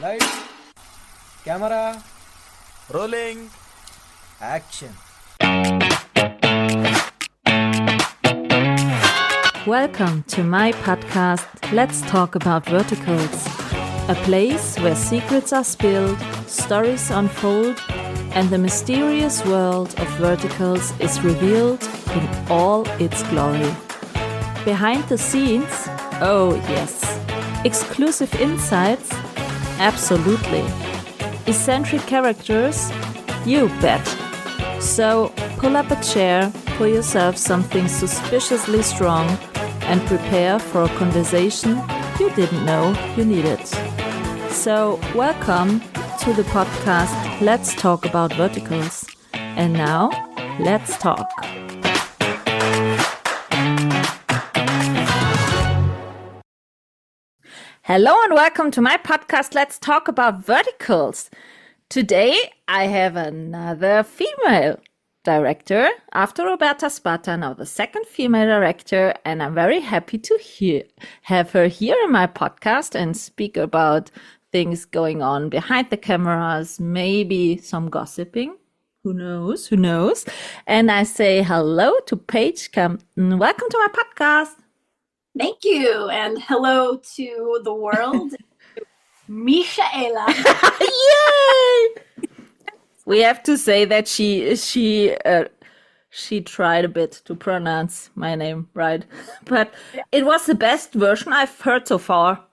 Lights, camera, Rolling. action. Welcome to my podcast, Let's Talk About Verticals, a place where secrets are spilled, stories unfold, and the mysterious world of verticals is revealed in all its glory. Behind the scenes, oh yes. Exclusive insights, absolutely. Eccentric characters, you bet. So pull up a chair, pour yourself something suspiciously strong, and prepare for a conversation you didn't know you needed. So welcome to the podcast Let's Talk About Verticals. And now, let's talk. Hello and welcome to my podcast Let's Talk About Verticals. Today I have another female director after Roberta Sparta, now the second female director, and I'm very happy to have her here in my podcast and speak about things going on behind the cameras, maybe some gossiping. Who knows? And I say hello to Paige Compton. Welcome to my podcast. Thank you, and hello to the world, Michaela. Yay! We have to say that she tried a bit to pronounce my name right, but it was the best version I've heard so far,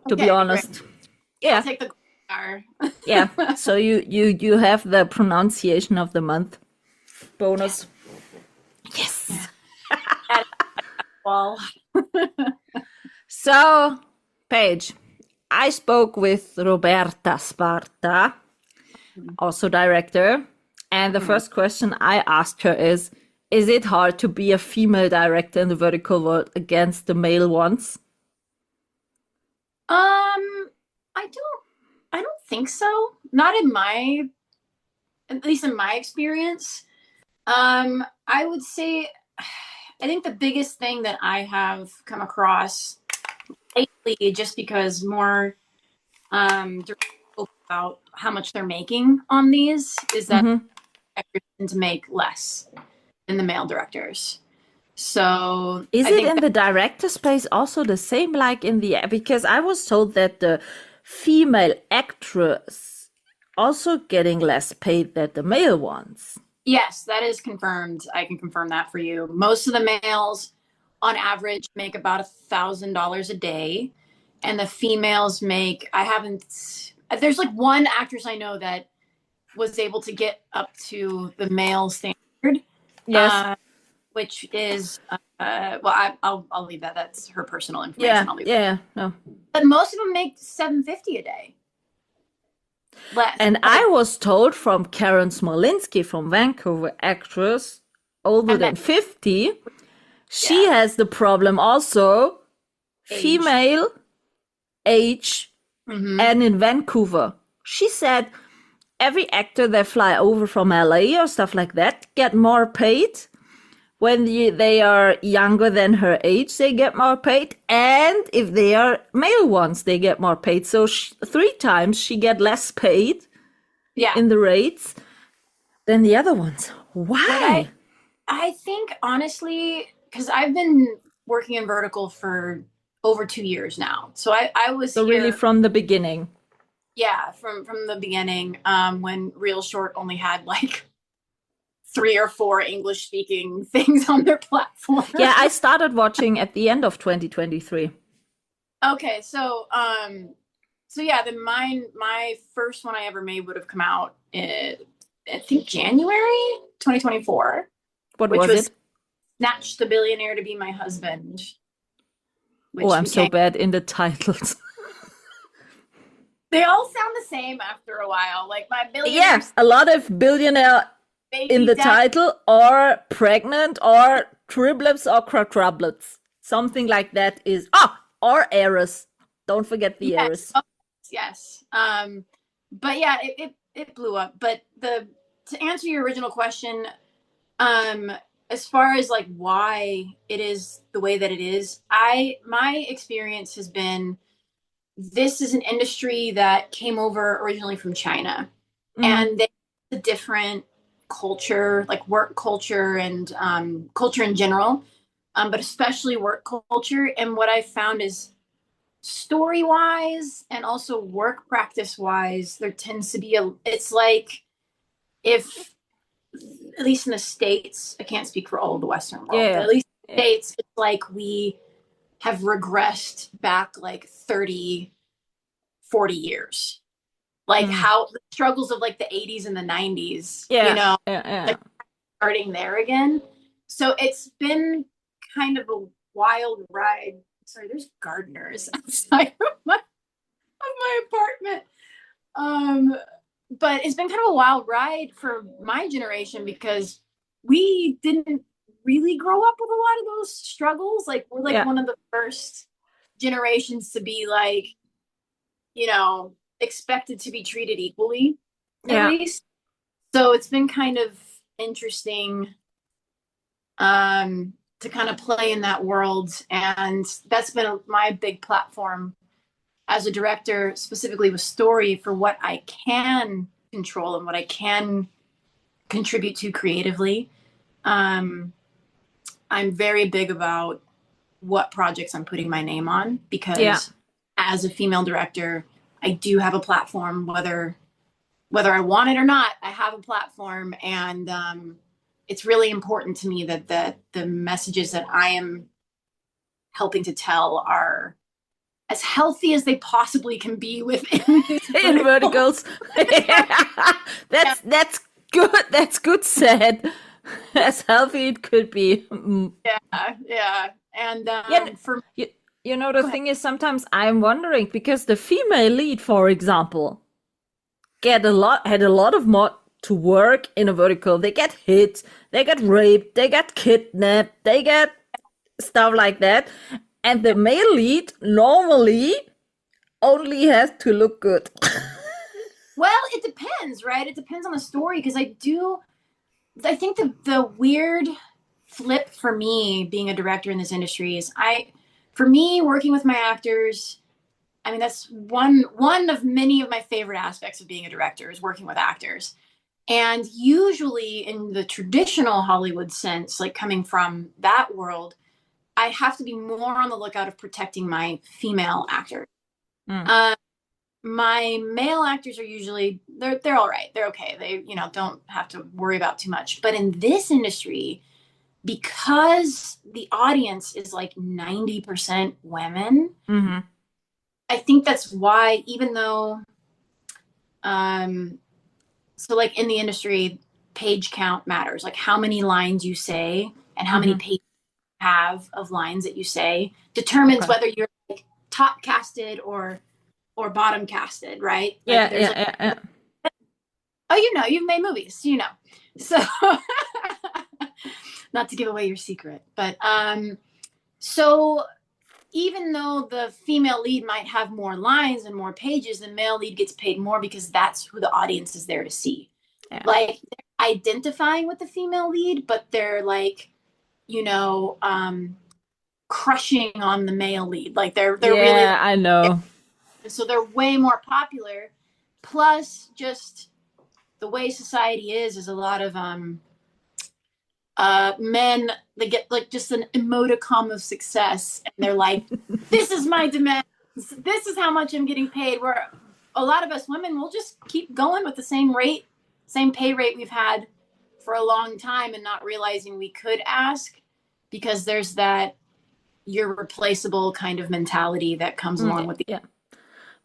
to be honest. Great. Yeah, I'll take the car. yeah. So you have the pronunciation of the month bonus. Yes. Well, So, Paige, I spoke with Roberta Sparta, also director, and the first question I asked her is it hard to be a female director in the vertical world against the male ones? I don't think so. Not in at least in my experience. I would say, I think the biggest thing that I have come across lately, just because more about how much they're making on these, is that directors tend to make less than the male directors. So Is it in the director space also the same like in the, because I was told that the female actress also getting less paid than the male ones. Yes, that is confirmed. I can confirm that for you. Most of the males, on average, make about $1,000 a day, and the females make. There's like one actress I know that was able to get up to the male standard. Yes. Which is I'll leave that. That's her personal information. No. But most of them make $750 a day. Less. And I was told from Karen Smolinski from Vancouver, actress older than 50, she has the problem also, female, age, and in Vancouver. She said every actor that fly over from LA or stuff like that get more paid. When they are younger than her age, they get more paid. And if they are male ones, they get more paid. So 3 times she get less paid in the rates than the other ones. Why? I think, honestly, because I've been working in vertical for over 2 years now. So I was so here, really from the beginning. Yeah, from the beginning, when Real Short only had like 3 or 4 English speaking things on their platform. Yeah, I started watching at the end of 2023. Okay, so yeah, then my first one I ever made would have come out in, I think, January 2024. What was it? Snatch the Billionaire to Be My Husband. I'm so bad in the titles. They all sound the same after a while. Like my billionaire. Yeah, a lot of billionaire in the title, or pregnant, or triplets, or quadruplets. Something like that is, or heiress. Don't forget the heiress. Oh, yes. But yeah, it blew up. But to answer your original question, as far as like why it is the way that it is, my experience has been this is an industry that came over originally from China, Mm. and they have a different culture, like work culture and culture in general, but especially work culture. And what I found is story wise and also work practice wise, there tends to be it's like if, at least in the States, I can't speak for all of the Western world, but Yeah. at least in the Yeah. States, it's like we have regressed back like 30, 40 years. Like Mm. how the struggles of like the 80s and the 90s, Yeah. Yeah. Yeah. like starting there again. So it's been kind of a wild ride. Sorry, there's gardeners outside of my apartment. Um, but it's been kind of a wild ride for my generation because we didn't really grow up with a lot of those struggles. Like we're like Yeah. one of the first generations to be like, expected to be treated equally, at Yeah. least. So it's been kind of interesting to kind of play in that world. And that's been my big platform as a director, specifically with story, for what I can control and what I can contribute to creatively. Um, I'm very big about what projects I'm putting my name on Yeah. because as a female director, I do have a platform, whether I want it or not, I have a platform, and it's really important to me that the messages that I am helping to tell are as healthy as they possibly can be within this In vertical. verticals. Yeah, That's good. That's good said. As healthy it could be. Mm. yeah. And Yeah, for you, the go ahead. thing is sometimes I'm wondering because the female lead, for example, had a lot of more to work in a vertical. They get hit, they get raped, they get kidnapped, they get stuff like that. And the male lead normally only has to look good. Well, it depends, right? It depends on the story because I think the weird flip for me being a director in this industry is for me working with my actors, I mean that's one of many of my favorite aspects of being a director is working with actors. And usually in the traditional Hollywood sense, like coming from that world, I have to be more on the lookout of protecting my female actors. Mm. Uh, my male actors are usually they're all right. They're okay. They, don't have to worry about too much. But in this industry, because the audience is like 90% women, Mm-hmm. I think that's why, even though um so like in the industry, page count matters, like how many lines you say and how many Mm-hmm. pages you have of lines that you say determines Okay. whether you're like top casted or bottom casted, right? Like Yeah, there's yeah, like, yeah, yeah. oh, you've made movies, so not to give away your secret, but so even though the female lead might have more lines and more pages, the male lead gets paid more because that's who the audience is there to see. Yeah. Like they're identifying with the female lead, but they're like, you know, crushing on the male lead. Like they're really, Yeah, I know. so they're way more popular. Plus, just the way society is a lot of men, they get like just an emoticon of success and they're like, this is my demand, this is how much I'm getting paid. Where a lot of us women will just keep going with the same pay rate we've had for a long time and not realizing we could ask, because there's that you're replaceable kind of mentality that comes along Yeah, with the yeah.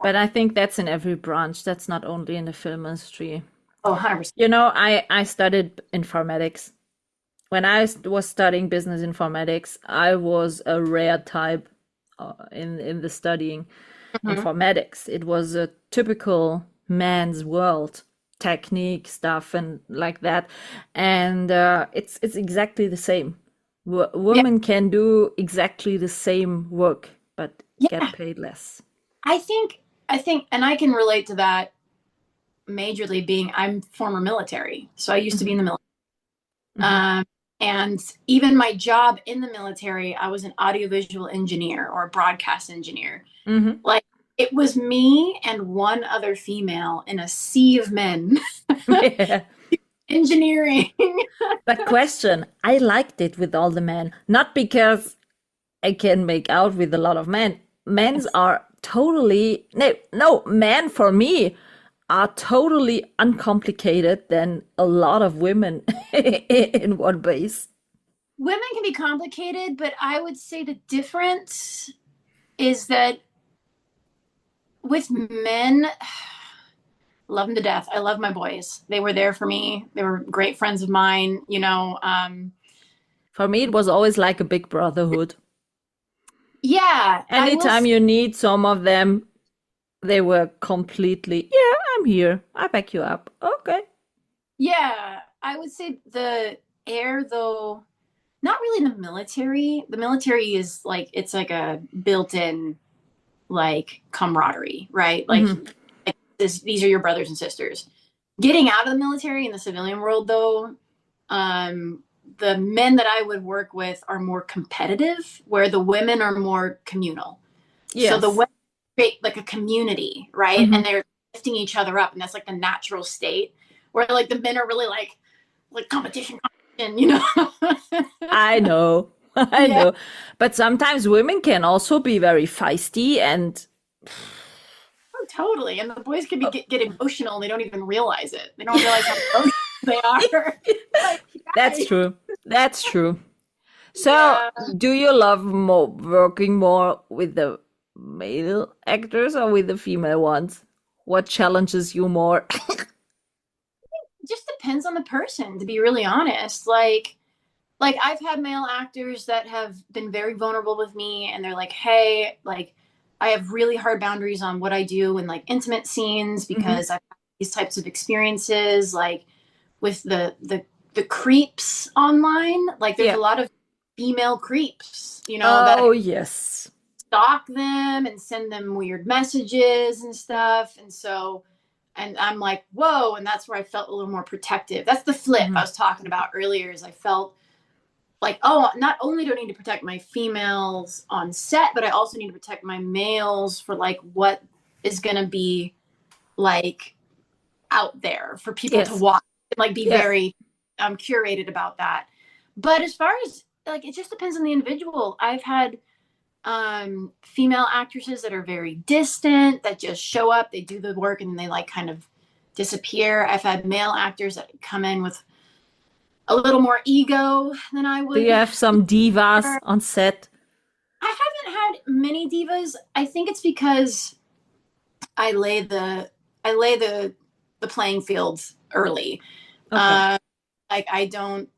But I think that's in every branch. That's not only in the film industry. 100%. I studied informatics. When I was studying business informatics, I was a rare type in the studying Mm-hmm. informatics. It was a typical man's world, technique stuff and like that, and it's exactly the same. Yeah, Women can do exactly the same work, but get yeah. paid less. I think, and I can relate to that majorly, being I'm former military, so I used to be Hmm. in the military. Hmm. Um, and even my job in the military, I was an audiovisual engineer or a broadcast engineer. Hmm. Like It was me and one other female in a sea of men. Yeah. Engineering. But question, I liked it with all the men, not because I can make out with a lot of men. Men's are totally no, men for me are totally uncomplicated than a lot of women in one base. Women can be complicated, but I would say the difference is that with men, love them to death. I love my boys. They were there for me. They were great friends of mine, you know. For me, it was always like a big brotherhood. Yeah, I will. Anytime you need some of them, they were completely, yeah, I'm here. I back you up. Okay. Yeah, I would say the air, though, not really in the military. The military is like it's like a built-in like camaraderie, right? Hmm. Like these are your brothers and sisters. Getting out of the military in the civilian world, though, um, the men that I would work with are more competitive, where the women are more communal. So the Yes. women create like a community, right? Hmm. And they're lifting each other up, and that's like the natural state. Where like the men are really like competition, competition, you know? I know. I Yeah. know. But sometimes women can also be very feisty and Oh, totally. And the boys can get emotional and they don't even realize it. They don't realize how emotional they are. Like, that's guys. true. That's true. So, Yeah. do you love working more with the male actors or with the female ones? What challenges you more? It just depends on the person, to be really honest. Like I've had male actors that have been very vulnerable with me and they're like, hey, like I have really hard boundaries on what I do in like intimate scenes Hmm. because I've had these types of experiences like with the creeps online. Like there's Yeah. a lot of female creeps, you know, Oh, that yes. stalk them and send them weird messages and stuff. And so and I'm like, whoa, and that's where I felt a little more protective. That's the flip I Hmm. was talking about earlier is I felt like, oh, not only do I need to protect my females on set, but I also need to protect my males for like what is going to be like out there for people to Yes. watch and like be Yeah. very curated about that. But as far as like, it just depends on the individual. I've had female actresses that are very distant, that just show up, they do the work, and they like kind of disappear. I've had male actors that come in with a little more ego than I Do you would. have some divas on set? I haven't had many divas. I think it's because I lay the I lay the playing fields early. Okay. Like I don't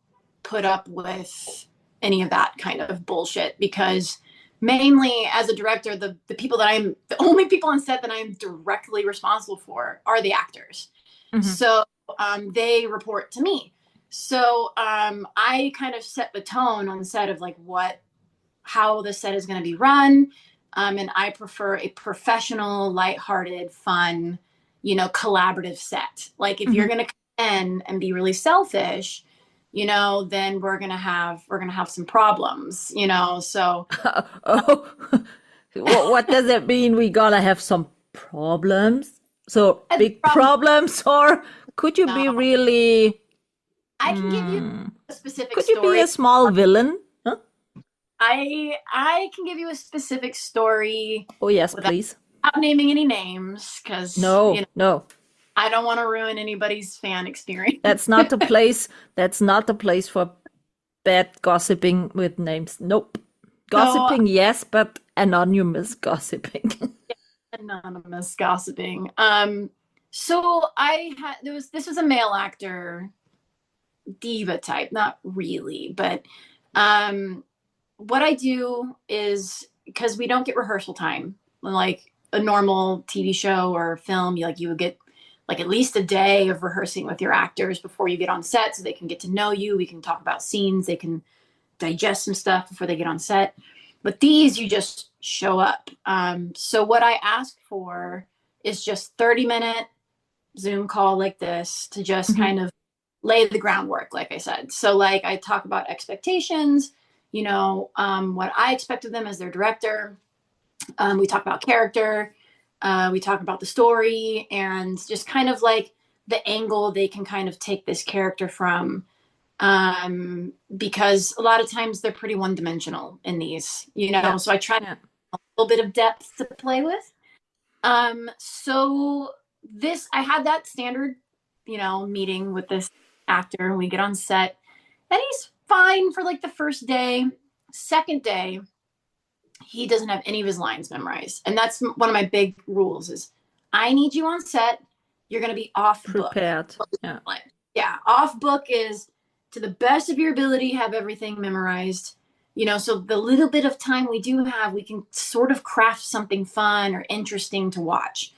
put up with any of that kind of bullshit because mainly as a director, the people that I'm the only people on set that I'm directly responsible for are the actors. Hmm. So they report to me. So I kind of set the tone on the set of like what how the set is going to be run. And I prefer a professional, lighthearted, fun, you know, collaborative set. Like if you're Hmm. going to come in and be really selfish, you know, then we're gonna have some problems, you know. So Oh, what does it mean? We gonna have some problems? So the big problem, problems, or could you be no, really? I can give you Mm, a specific could you be story. a small villain? Huh? I can give you a specific story Oh yes, without please. naming any names because you No, know no, I don't want to ruin anybody's fan experience. that's not the place. That's not the place for bad gossiping with names. Nope. So Gossiping, yes, but anonymous gossiping. anonymous gossiping. So I had this was a male actor, diva type, not really, but um, what I do is because we don't get rehearsal time, like a normal TV show or film, you would get like at least a day of rehearsing with your actors before you get on set, so they can get to know you. We can talk about scenes. They can digest some stuff before they get on set. But these, you just show up. So what I ask for is just 30-minute Zoom call like this to just Mhm. kind of lay the groundwork, like I said. So like I talk about expectations, you know, what I expect of them as their director. We talk about character. We talk about the story and just kind of like the angle they can kind of take this character from. Because a lot of times they're pretty one-dimensional in these, Yeah. so I try Yeah. a little bit of depth to play with. So this, I had that standard, meeting with this actor, and we get on set, and he's fine for like the first day. Second day, he doesn't have any of his lines memorized, and that's one of my big rules: is I need you on set. You're going to be off book. Prepared. Yeah. Yeah, off book is to the best of your ability, have everything memorized. So the little bit of time we do have, we can sort of craft something fun or interesting to watch.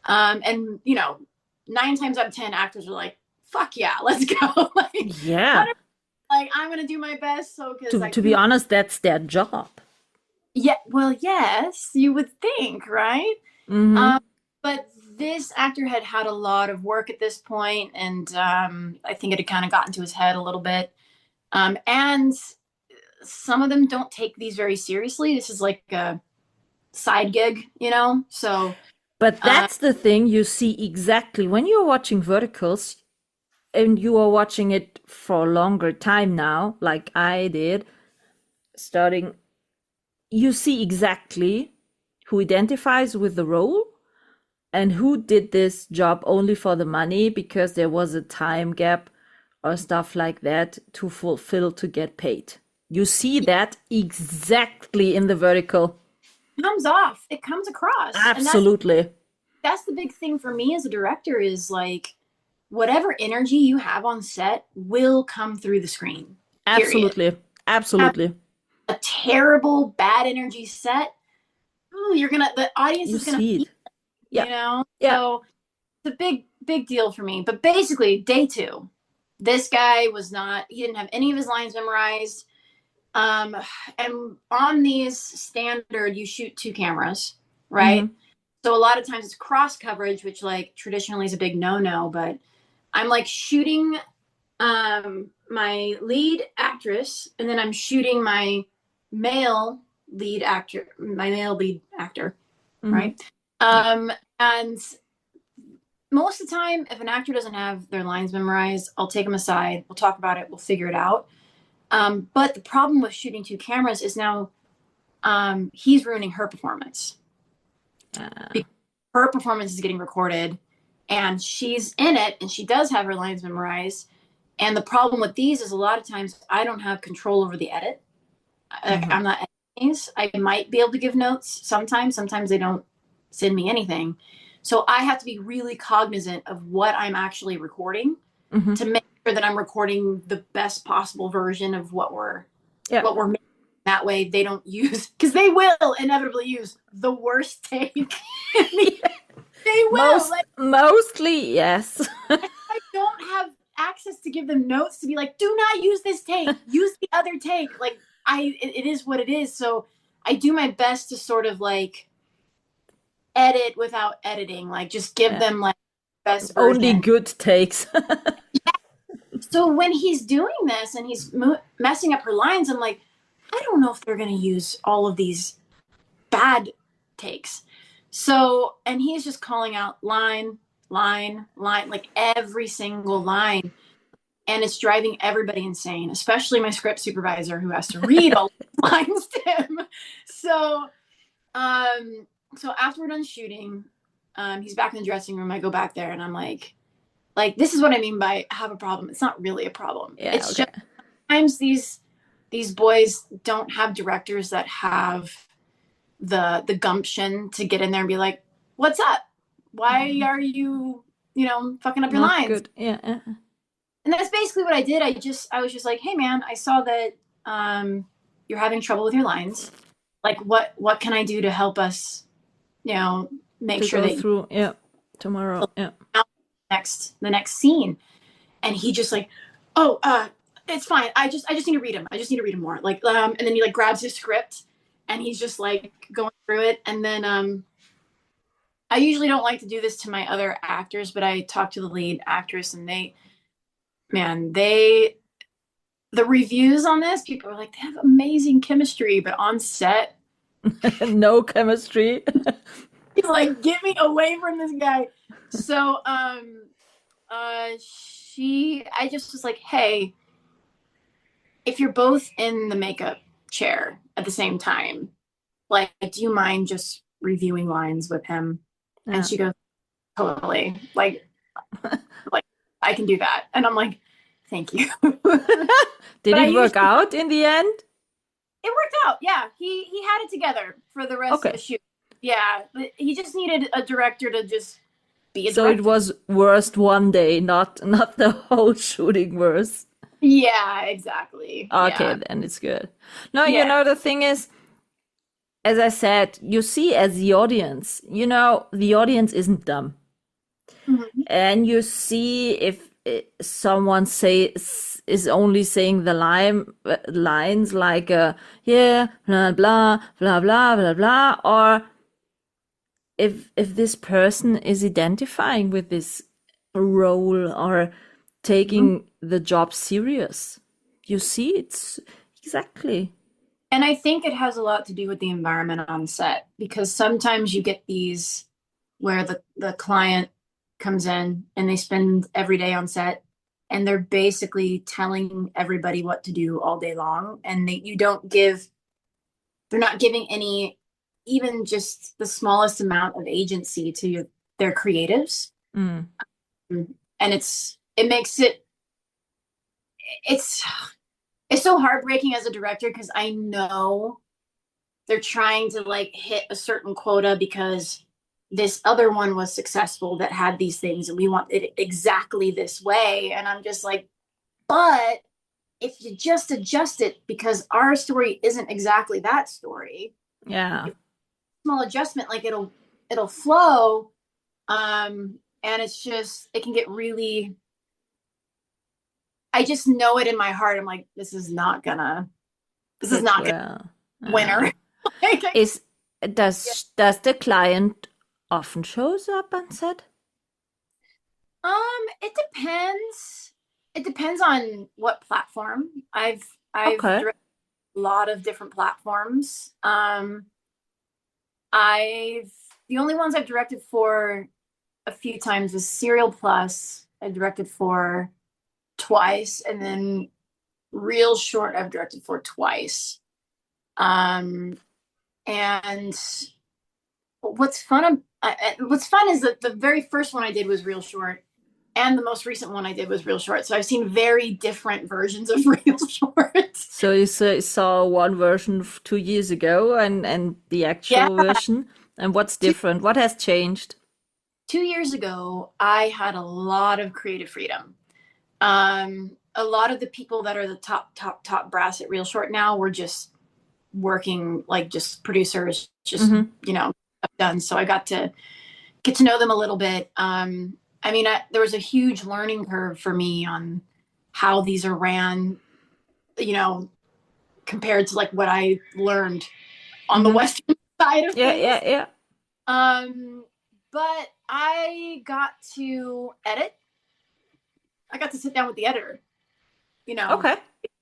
And 9 times out of 10, actors are like, "Fuck yeah, let's go!" Yeah. Whatever, I'm gonna do my best. So because To be honest, that's their job. yeah, well, yes, you would think, right? Mm-hmm. But this actor had a lot of work at this point, and I think it had kind of gotten to his head a little bit. And some of them don't take these very seriously. This is like a side gig, So, But that's the thing you see exactly when you're watching verticals and you are watching it for a longer time now, like I did, starting, you see exactly who identifies with the role and who did this job only for the money because there was a time gap or stuff like that to fulfill to get paid. You see that exactly in the vertical. comes off. It comes across. Absolutely. And that's the big thing for me as a director is like whatever energy you have on set will come through the screen. Period. Absolutely. Absolutely. A terrible bad energy set, ooh, the audience is gonna feel it, Yeah. So it's a big deal for me. But basically, day 2, this guy he didn't have any of his lines memorized. And on these standard, you shoot 2 cameras, right? Mm-hmm. So a lot of times it's cross coverage, which like traditionally is a big no, but I'm like shooting my lead actress, and then I'm shooting my male lead actor, Mm-hmm. right? And most of the time, if an actor doesn't have their lines memorized, I'll take them aside. We'll talk about it. We'll figure it out. But the problem with shooting 2 cameras is now he's ruining her performance. Her performance is getting recorded, and she's in it, and she does have her lines memorized. And the problem with these is a lot of times I don't have control over the edit. Mm-hmm. I'm not editing these. I might be able to give notes sometimes. Sometimes they don't send me anything. So I have to be really cognizant of what I'm actually recording Mm-hmm. to make sure that I'm recording the best possible version of what we're making. That way they don't use, because they will inevitably use the worst take. They will. Mostly, yes. I don't have access to give them notes to be like, do not use this take. Use the other take. Like it is what it is. So I do my best to sort of like edit without editing. Like just give them like best version. Only good takes. So when he's doing this and he's messing up her lines, I'm like, I don't know if they're going to use all of these bad takes. So, and he's just calling out line, like every single line. And it's driving everybody insane, especially my script supervisor who has to read all the lines to him. So, so after we're done shooting, he's back in the dressing room. I go back there and I'm like, this is what I mean by have a problem. It's not really a problem. Yeah, it's just sometimes these boys don't have directors that have the gumption to get in there and be like, what's up? Why are you, fucking up your lines? Good. Yeah. And that's basically what I did. I was just like, hey man, I saw that you're having trouble with your lines. Like what can I do to help us, make sure that through tomorrow. Yeah. The next scene. And he just like, it's fine. I just need to read him. I just need to read him more. Like, and then he like grabs his script and he's just like going through it. And then I usually don't like to do this to my other actors, but I talked to the lead actress and the reviews on this, people are like, they have amazing chemistry, but on set, no chemistry. He's like, get me away from this guy. So I just was like, hey, if you're both in the makeup chair at the same time, like, do you mind just reviewing lines with him? And Yeah. she goes, totally. Like I can do that. And I'm like, thank you. Did But I it work usually out in the end? it worked out. Yeah. He had it together for the rest of the Okay. shoot. Yeah. But he just needed a director to just be a So it director. was worst one day, not the whole shooting worst. Yeah, exactly. Okay, Yeah. then it's good. No, Yeah. the thing is, as I said, you see as the audience, the audience isn't dumb. Mhm. And you see if someone is only saying the lines like yeah, blah blah blah blah blah blah, or if this person is identifying with this role or Mhm. taking the job serious. You see, it's exactly. And I think it has a lot to do with the environment on set because sometimes you get these where the client comes in and they spend every day on set and they're basically telling everybody what to do all day long and you don't give they're not giving any even just the smallest amount of agency to their creatives. Mm. And it makes it's it's so heartbreaking as a director because I know they're trying to like hit a certain quota because this other one was successful that had these things and we want it exactly this way. And I'm just like, but if you just adjust it because our story isn't exactly that story, Yeah, small adjustment, like it'll flow. And it's just it can get really I just know it in my heart. I'm like, this is fit not gonna well. winner. Like, Is yeah. does the client often shows up on set? It depends. It depends on what platform. I've Okay. directed a lot of different platforms. I've the only ones I've directed for a few times was Serial Plus. I directed for twice, and then Real Short I've directed for twice. Um, and what's fun is that the very first one I did was Real Short, and the most recent one I did was Real Short. So I've seen very different versions of Real Short. So you saw one version 2 years ago and the Yeah, actual version, and what's two, different? What has changed? 2 years ago, I had a lot of creative freedom. A lot of the people that are the top brass at Real Short now were just working like just producers, just Mm-hmm. done. So I got to get to know them a little bit. I mean, there was a huge learning curve for me on how these are ran, you know, compared to like what I learned on the Mm-hmm. Western side of Yeah, things. yeah, yeah. But I got to edit. I got to sit down with the editor, you know, Okay.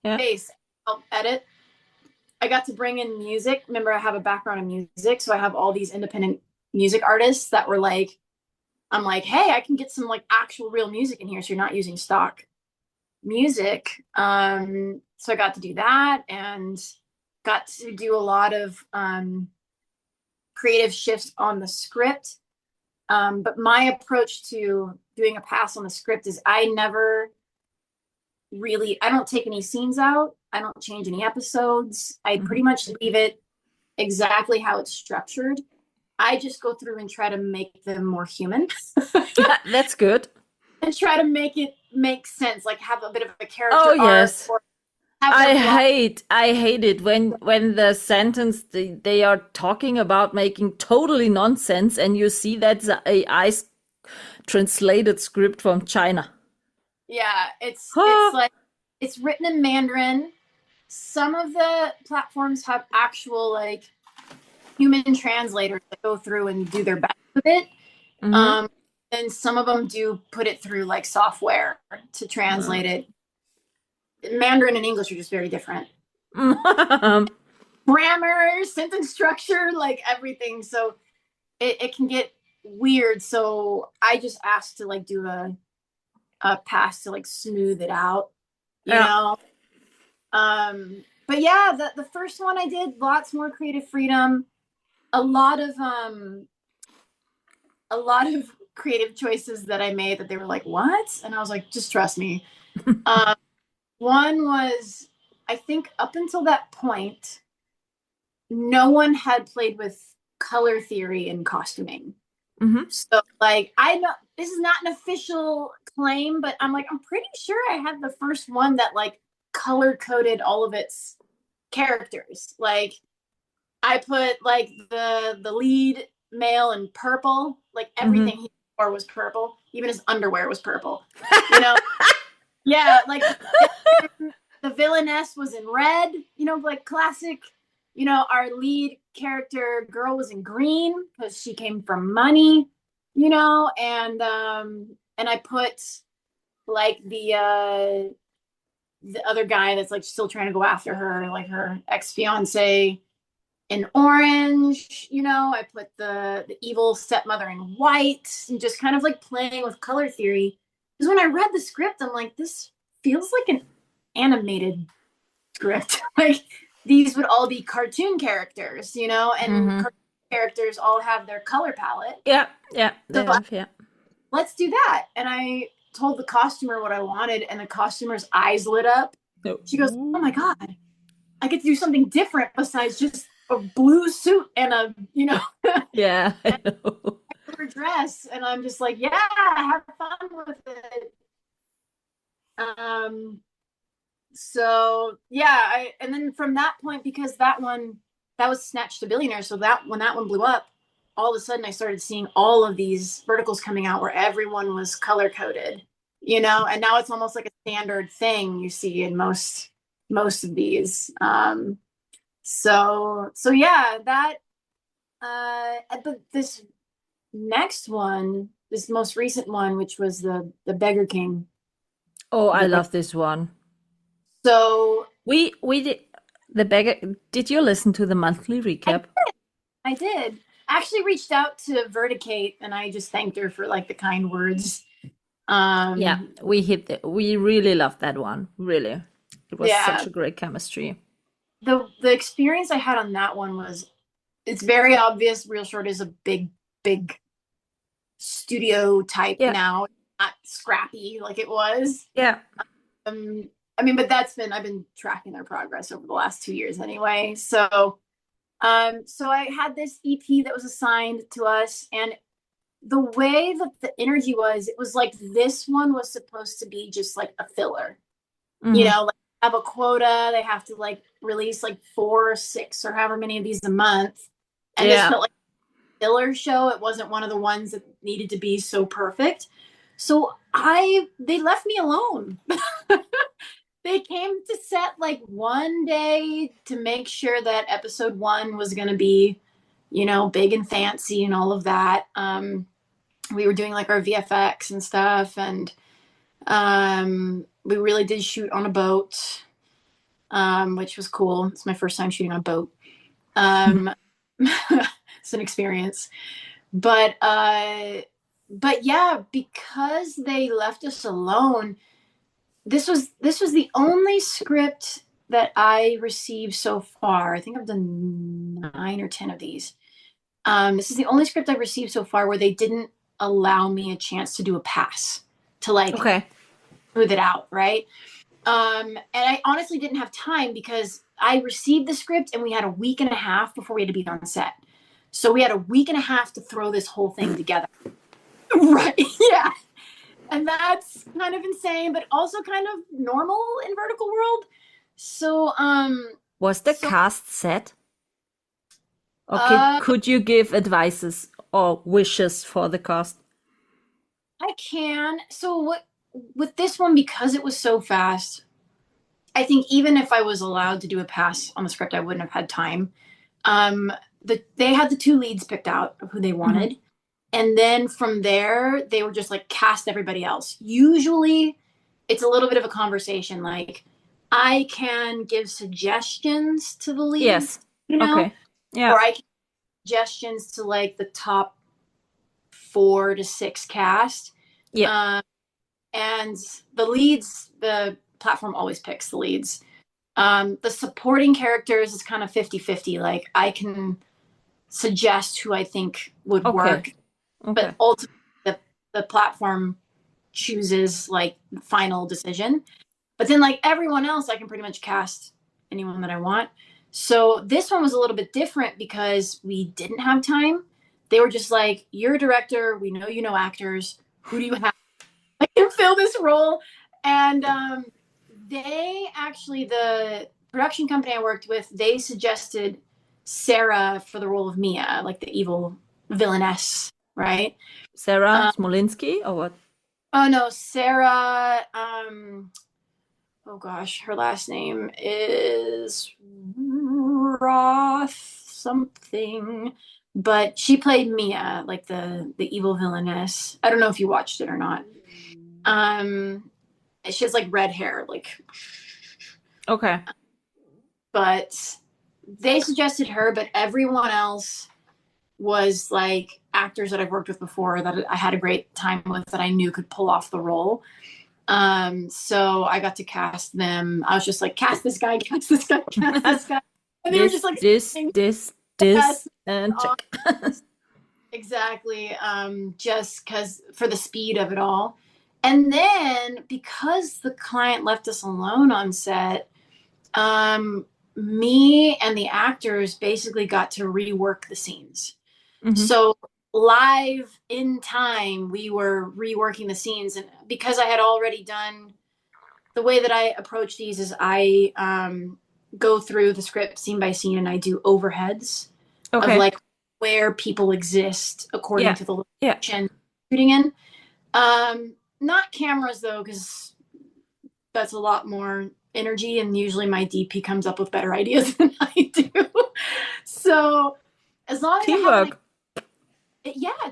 Yeah. face, help edit. I got to bring in music. Remember, I have a background in music, so I have all these independent music artists that were like, I'm like, hey, I can get some like actual real music in here, so you're not using stock music. So I got to do that and got to do a lot of creative shifts on the script. But my approach to doing a pass on the script is I don't take any scenes out. I don't change any episodes. I Mm-hmm. pretty much leave it exactly how it's structured. I just go through and try to make them more human That's good. and try to make it make sense, like have a bit of a Oh character arc yes. or have their flaw. I hate it when the sentence they are talking about making totally nonsense and you see that's a AI translated script from China. Yeah, it's Huh. like it's written in Mandarin. Some of the platforms have actual like human translators that go through and do their best with it. Mm-hmm. Um, and some of them do put it through like software to translate it. Mandarin and English are just very different. Grammar, sentence structure, like everything. So it can get weird. So I just asked to like do a pass to like smooth it out, you Yeah. know. But yeah, the first one I did lots more creative freedom, a lot of a lot of creative choices that I made that they were like, what? And I was like, just trust me. Um, one was, I think up until that point, no one had played with color theory in costuming. Mm-hmm. So like I know this is not an official claim, but I'm like, I'm pretty sure I had the first one that like color coded all of its characters. Like I put like the lead male in purple, like Mm-hmm. everything he wore was purple, even his underwear was purple. You know, yeah, like the villainess was in red, you know, like classic. You know, our lead character girl was in green because she came from money, you know, and I put like the other guy that's like still trying to go after her, like her ex-fiance in orange, you know. I put the evil stepmother in white and just kind of like playing with color theory. Because when I read the script, I'm like, this feels like an animated script. Like these would all be cartoon characters, you know, and Mm-hmm. cartoon characters all have their color palette. Yeah. Yeah. So They have. Yeah. let's do that. And I told the costumer what I wanted, and the costumer's eyes lit up. She goes, oh my God, I get to do something different besides just a blue suit and a, you know, Yeah. I know. dress. And I'm just like, yeah, have fun with it. Um, so yeah, and then from that point, because that was Snatch to Billionaire. So that when that one blew up, all of a sudden I started seeing all of these verticals coming out where everyone was color coded, you know, and now it's almost like a standard thing you see in most of these. So yeah, that but this next one, this most recent one, which was the Beggar King. Oh, I The, love this one. so We did the beggar. Did you listen to the monthly I recap? I did. I actually reached out to Verticate and I just thanked her for like the kind words. Yeah, Um, we hit it. We really loved that one. Really, it was such yeah, a great chemistry. the experience I had on that one was it's very obvious Real Short is a big studio type Yeah, now, not scrappy like it was. yeah. I mean, but I've been tracking their progress over the last 2 years anyway. So I had this EP that was assigned to us, and the way that the energy was, it was like this one was supposed to be just like a filler, you Hmm. know, like have a quota. They have to like release like 4 or 6 or however many of these a month. And this Yeah. felt like a filler show. It wasn't one of the ones that needed to be so perfect. So they left me alone. They came to set like one day to make sure that episode one was going to be, you know, big and fancy and all of that. We were doing like our VFX and stuff, and we really did shoot on a boat, which was cool. It's my first time shooting on a boat. Um, it's an experience, but yeah, because they left us alone, this was the only script that I received so far. I think I've done 9 or 10 of these. This is the only script I've received so far where they didn't allow me a chance to do a pass to like Okay. smooth it out, right? And I honestly didn't have time because I received the script and we had a week and a half before we had to be on set. So we had a week and a half to throw this whole thing together. Right. Yeah. And that's kind of insane, but also kind of normal in vertical world. So, Was the so cast set? Okay, uh, could you give advices or wishes for the cast? I can. So what with this one, because it was so fast, I think even if I was allowed to do a pass on the script, I wouldn't have had time. Um, they had the 2 leads picked out of who they Hmm. wanted, and then from there, they were just like cast everybody else. Usually, it's a little bit of a conversation. Like, I can give suggestions to the Yes. leads, you know, Okay. Yeah. or I can suggestions to like the top 4 to 6 cast. Yeah. And the leads, the platform always picks the leads. The supporting characters is kind of 50-50. Like I can suggest who I think would work, but ultimately the platform chooses like final decision. But then like everyone else, I can pretty much cast anyone that I want. So this one was a little bit different because we didn't have time. They were just like, you're a director. We know you know actors. Who do you have? I can fill this role. And they actually, the production company I worked with, they suggested Sarah for the role of Mia, like the evil villainess, right? Sarah Smolinski or what? Oh no, Sarah. Oh gosh, her last name is Roth something, but she played Mia, like the evil villainess. I don't know if you watched it or not. She has like red hair, like. Okay. But they suggested her, but everyone else was like actors that I've worked with before that I had a great time with that I knew could pull off the role. So I got to cast them. I was just like, cast this guy, cast this guy, cast this guy. And they were just like, this, and check. Exactly. Just because for the speed of it all. And then because the client left us alone on set, me and the actors basically got to rework the scenes. Mm-hmm. So live in time, we were reworking the scenes. And because I had already done, the way that I approach these is I go through the script scene by scene and I do overheads of like where people exist according to the location shooting in. Not cameras though, because that's a lot more energy and usually my DP comes up with better ideas than I do. So as long as teamwork.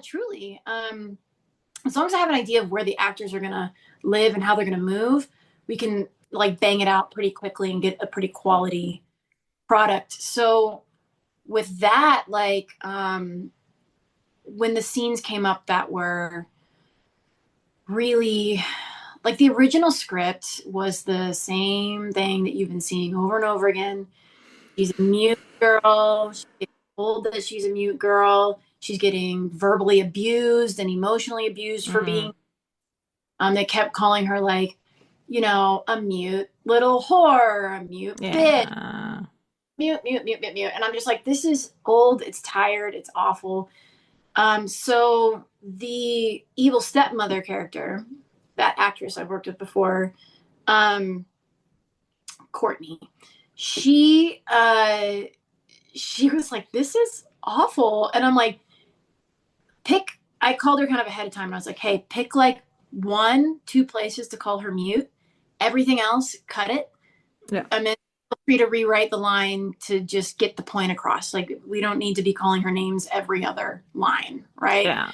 Truly. As long as I have an idea of where the actors are gonna live and how they're gonna move, we can like bang it out pretty quickly and get a pretty quality product. So with that, like when the scenes came up that were really like the original script was the same thing that you've been seeing over and over again. She's a mute girl. She's getting told that she's a mute girl. She's getting verbally abused and emotionally abused for being. They kept calling her like, you know, a mute little whore, a mute bitch, mute. And I'm just like, this is old. It's tired. It's awful. So the evil stepmother character, that actress I've worked with before, Courtney, she was like, this is awful. And I'm like, I called her kind of ahead of time and I was like, hey, pick like 1-2 places to call her mute. Everything else, cut it. Yeah. And then feel free to rewrite the line to just get the point across. Like we don't need to be calling her names every other line, right? Yeah.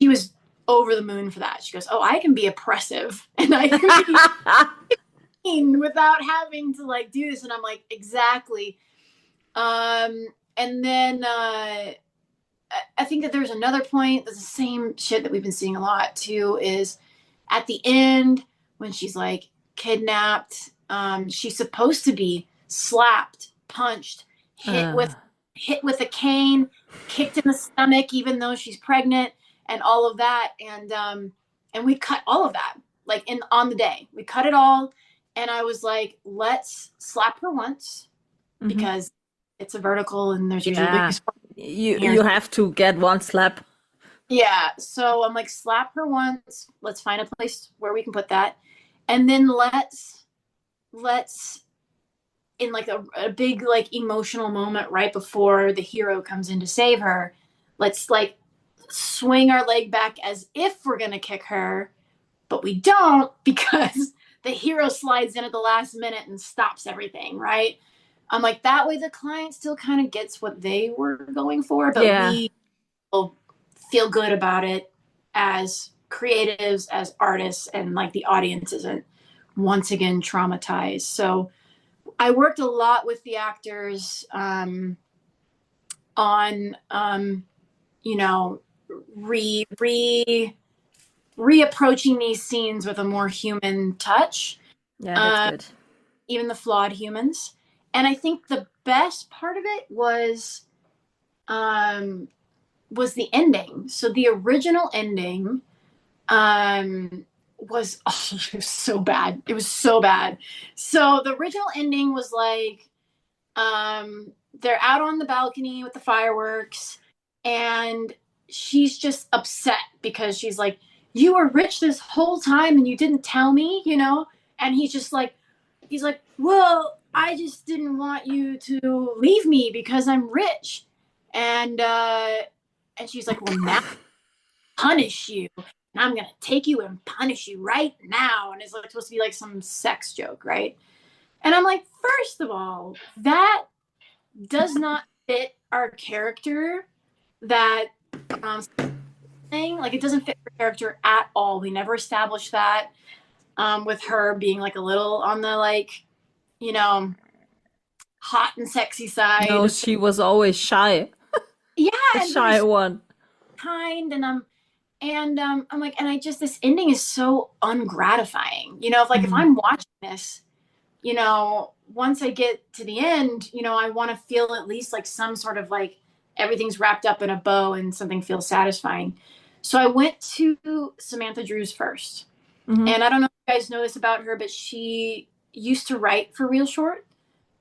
She was over the moon for that. She goes, oh, I can be oppressive and I can be mean without having to like do this. And I'm like, exactly. And then I think that there's another point that's the same shit that we've been seeing a lot too, is at the end when she's like kidnapped, she's supposed to be slapped, punched, hit with a cane, kicked in the stomach, even though she's pregnant and all of that. And we cut all of that like on the day. We cut it all. And I was like, let's slap her once because it's a vertical and there's usually you have to get one slap. Yeah. So I'm like, slap her once. Let's find a place where we can put that. And then let's in like a big like emotional moment right before the hero comes in to save her, let's like swing our leg back as if we're gonna kick her, but we don't because the hero slides in at the last minute and stops everything, right? I'm like, that way the client still kind of gets what they were going for, but we will feel good about it as creatives, as artists, and like the audience isn't once again traumatized. So I worked a lot with the actors. on, you know, re re reapproaching these scenes with a more human touch, Yeah, that's uh, good. even the flawed humans. And I think the best part of it um, was the ending. So the original ending was oh, it was so bad. It was so bad. So the original ending was like they're out on the balcony with the fireworks, and she's just upset because she's like, "You were rich this whole time and you didn't tell me," you know? And he's like, "Well, I just didn't want you to leave me because I'm rich." And and she's like, "Well, now punish you. And I'm gonna take you and punish you right now." And it's like supposed to be like some sex joke, right? And I'm like, first of all, that does not fit our character. That um, thing, like, it doesn't fit her character at all. We never established that with her being like a little on the like, you know, hot and sexy side No, of she was always shy. yeah, The and very shy one. kind. I'm like, and I just this ending is so ungratifying. You know, if like if Mhm. I'm watching this, you know, once I get to the end, you know, I want to feel at least like some sort of like everything's wrapped up in a bow and something feels satisfying. So I went to Samantha Drews first. Mhm. And I don't know if you guys know this about her, but she used to write for Real Short.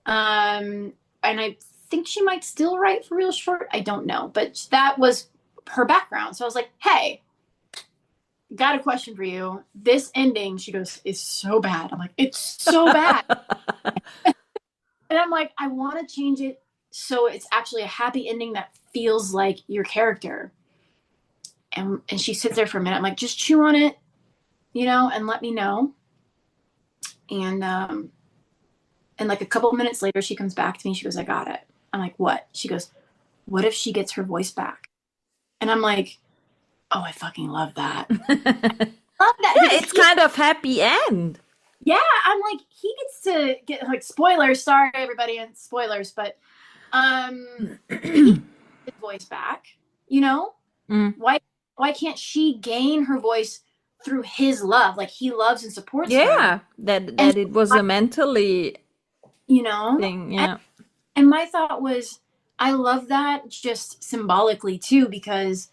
And I think she might still write for Real Short. I don't know. But that was her background. So I was like, hey, got a question for you. This ending, she goes, is so bad. I'm like, it's so bad. And I'm like, I want to change it so it's actually a happy ending that feels like your character. And she sits there for a minute. I'm like, just chew on it, you know, and let me know. And like a couple of minutes later, she comes back to me. She goes, I got it. I'm like, what? She goes, what if she gets her voice back? And I'm like, oh, I fucking love that. Yeah, Love that because it's kind of happy end. yeah, I'm like, he gets to get like spoilers. Sorry, everybody, and spoilers, but he gets his voice back. You know Mm. why can't she gain her voice through his love? Like he loves and supports her, Yeah, that and it was a mentally you know, thing. Yeah. and my thought was, I love that just symbolically too, because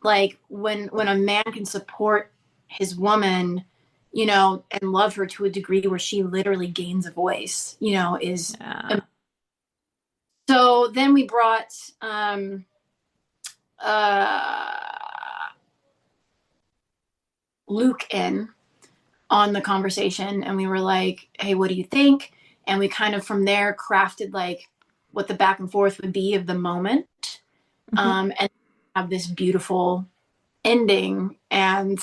like when a man can support his woman, you know, and love her to a degree where she literally gains a voice, you know, is Yeah. so then we brought uh Luke in on the conversation, and we were like, hey, what do you think? And we kind of from there crafted like what the back and forth would be of the moment, Mhm. and have this beautiful ending. And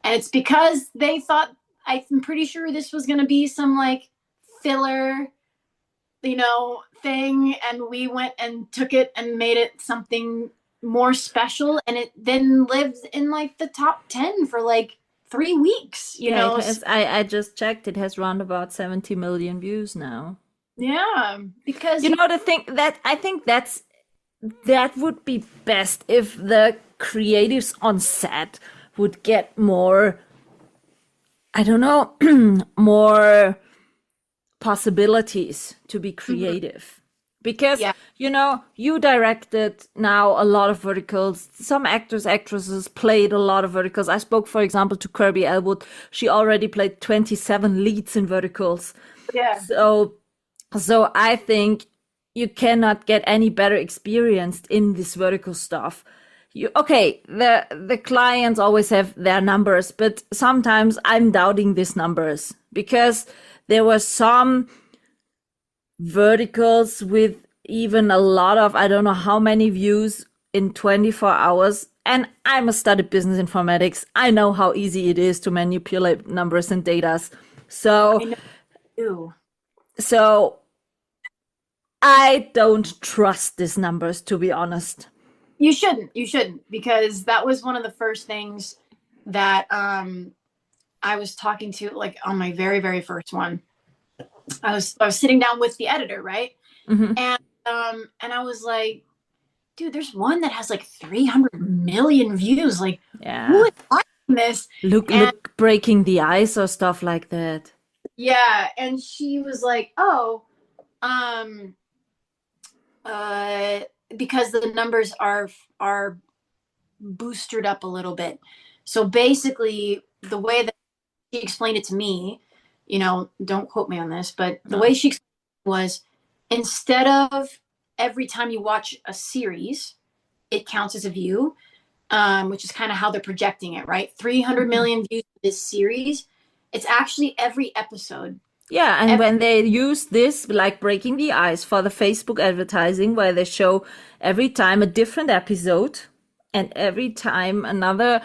it's because they thought, I'm pretty sure this was going to be some like filler, you know, thing, and we went and took it and made it something more special, and it then lived in like the top 10 for like 3 weeks, you Yeah, it know. has. I just checked. It has around about 70 million views now. Yeah, because You know the thing that I think that would be best if the creatives on set would get more, I don't know, more possibilities to be mhm, creative. Because, yeah, you know, you directed now a lot of verticals. Some actors, actresses played a lot of verticals. I spoke, for example, to Kirby Elwood. She already played 27 leads in verticals. yeah, So I think you cannot get any better experienced in this vertical stuff. The clients always have their numbers, but sometimes I'm doubting these numbers because there were some verticals with even a lot of, I don't know how many views in 24 hours. And I'm a studied business informatics. I know how easy it is to manipulate numbers and data. I So, know too. so I don't trust these numbers, to be honest. You shouldn't, because that was one of the first things that I was talking to, like on my very, very first one. I was sitting down with the editor, right? Hmm. And I was like, dude, there's one that has like 300 million views. Like, who Yeah. is watching this? And Look, breaking the ice or stuff like that. yeah, and she was like, oh, um, uh, because the numbers are boosted up a little bit. So basically, the way that she explained it to me, don't quote me on this, but the No. way she explained it was instead of every time you watch a series, it counts as a view, which is kind of how they're projecting it, right? 300 Mhm. million views for this series. It's actually every episode. Yeah, and Every, when they use this, like breaking the ice for the Facebook advertising, where they show every time a different episode, and every time another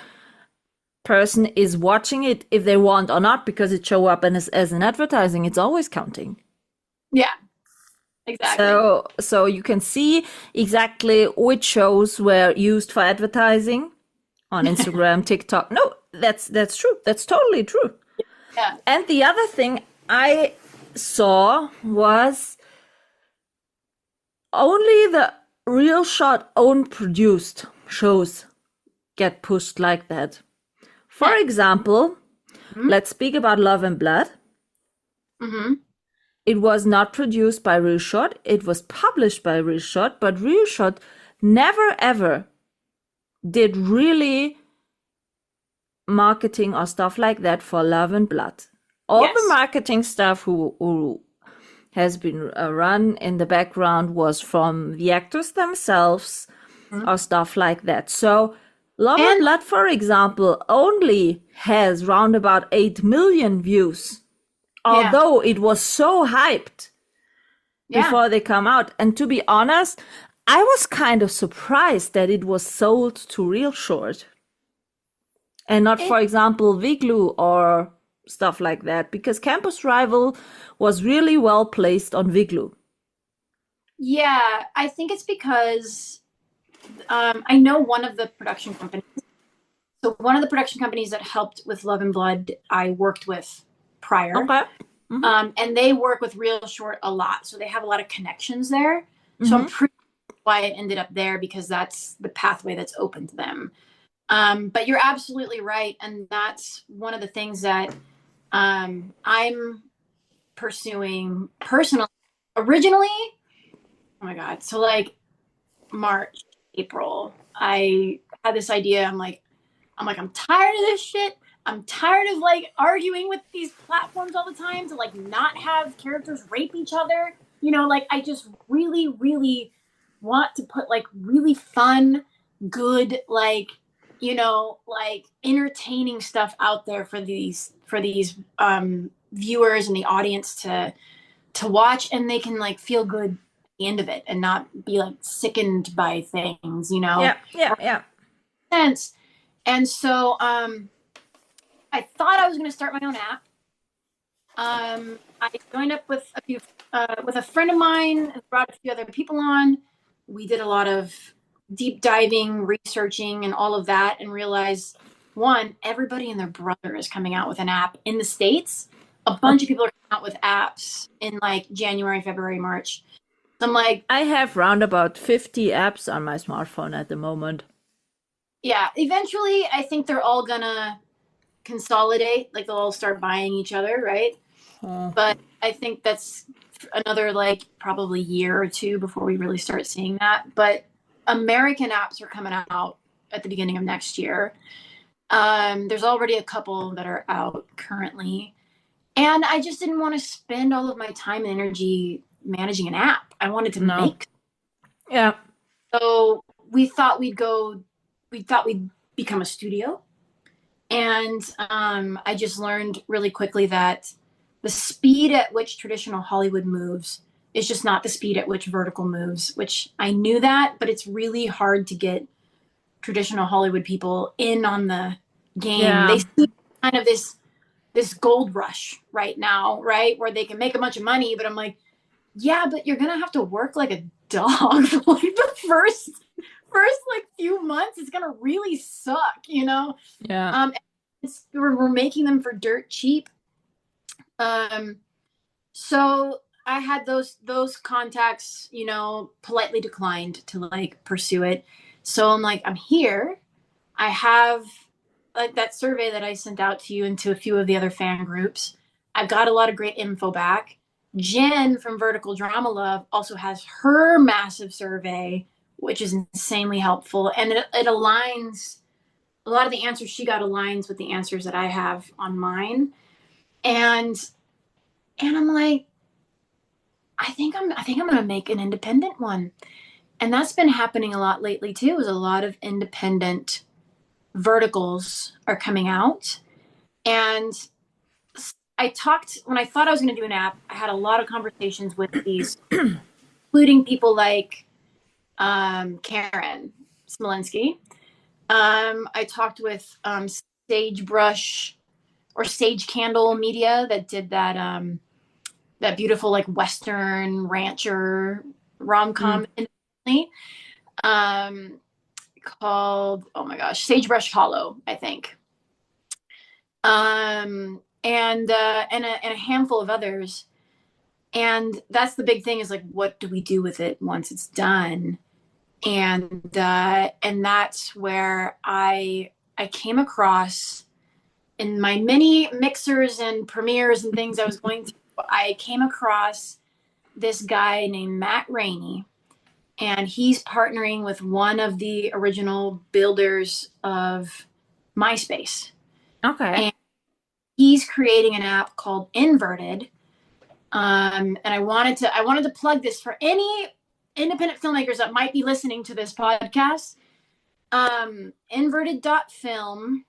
person is watching it, if they want or not, because it show up and as an advertising, it's always counting. yeah, exactly. So you can see exactly which shows were used for advertising on Instagram, TikTok. No, that's true. That's totally true. Yeah. And the other thing I saw was only the real shot own produced shows get pushed like that. For example, Mm-hmm. let's speak about Love and Blood. Mm-hmm. It was not produced by Real Shot, it was published by Real Shot, but Real Shot never ever did really marketing or stuff like that for Love and Blood. All the Yes. marketing stuff who has been run in the background was from the actors themselves Mhm. or stuff like that. So Love and And Blood, for example, only has round about 8 million views, yeah, although it was so hyped yeah. before they come out. And to be honest, I was kind of surprised that it was sold to Real Short and not, for example, Viglu or stuff like that, because Campus Rival was really well placed on Viglu. Yeah, I think it's because I know one of the production companies. So one of the production companies that helped with Love and Blood, I worked with prior, Okay. and they work with Real Short a lot, so they have a lot of connections there. So I'm Mm-hmm. pretty sure why it ended up there because that's the pathway that's open to them. But you're absolutely right, and that's one of the things that I'm pursuing personally. Originally, oh my god, so like March, April, I had this idea. I'm tired of this shit. I'm tired of like arguing with these platforms all the time to like not have characters rape each other. Like I just really, really want to put like really fun, good, like, like entertaining stuff out there for these viewers and the audience to watch, and they can like feel good at the end of it and not be like sickened by things, Yeah, yeah, yeah. sense. And so I thought I was going to start my own app. I joined up with a friend of mine and brought a few other people on. We did a lot of deep diving, researching, and all of that, and realized one, everybody and their brother is coming out with an app in the States. A bunch of people are coming out with apps in like January, February, March. So I'm like, I have round about 50 apps on my smartphone at the moment. yeah, eventually I think they're all gonna consolidate, like they'll all start buying each other, right? But I think that's another like probably year or two before we really start seeing that. But American apps are coming out at the beginning of next year. There's already a couple that are out currently, and I just didn't want to spend all of my time and energy managing an app. I wanted to No. make. Yeah. So we thought we'd become a studio. And I just learned really quickly that the speed at which traditional Hollywood moves is just not the speed at which vertical moves, which I knew that, but it's really hard to get traditional Hollywood people in on the game. Yeah. They see kind of this gold rush right now, right? Where they can make a bunch of money, but I'm like, yeah, but you're gonna have to work like a dog for like the first like few months. It's gonna really suck, Yeah. we're making them for dirt cheap. So I had those contacts, you know, politely declined to like pursue it. So I'm like, I'm here. I have like that survey that I sent out to you and to a few of the other fan groups. I've got a lot of great info back. Jen from Vertical Drama Love also has her massive survey, which is insanely helpful. And it aligns, a lot of the answers she got aligns with the answers that I have on mine. And I'm like, I think I'm gonna make an independent one. And that's been happening a lot lately too, is a lot of independent verticals are coming out. And when I thought I was going to do an app, I had a lot of conversations with these, including people like Karen Smolinski. I talked with Sagebrush or Sage Candle Media that did that beautiful like Western rancher rom-com called, oh my gosh, Sagebrush Hollow, I think. And a handful of others. And that's the big thing, is like, what do we do with it once it's done? And that's where I came across, in my many mixers and premieres and things I was going through, I came across this guy named Matt Rainey, and he's partnering with one of the original builders of MySpace. Okay. And he's creating an app called Inverted. And I wanted to plug this for any independent filmmakers that might be listening to this podcast. Inverted.film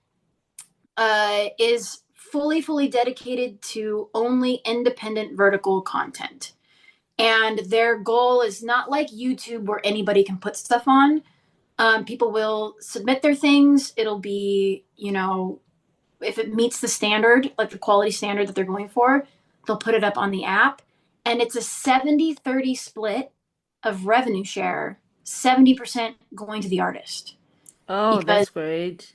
is fully dedicated to only independent vertical content. And their goal is not like YouTube where anybody can put stuff on. People will submit their things. It'll be, you know, if it meets the standard, like the quality standard that they're going for, they'll put it up on the app. And it's a 70-30 split of revenue share, 70% going to the artist. Oh, that's great.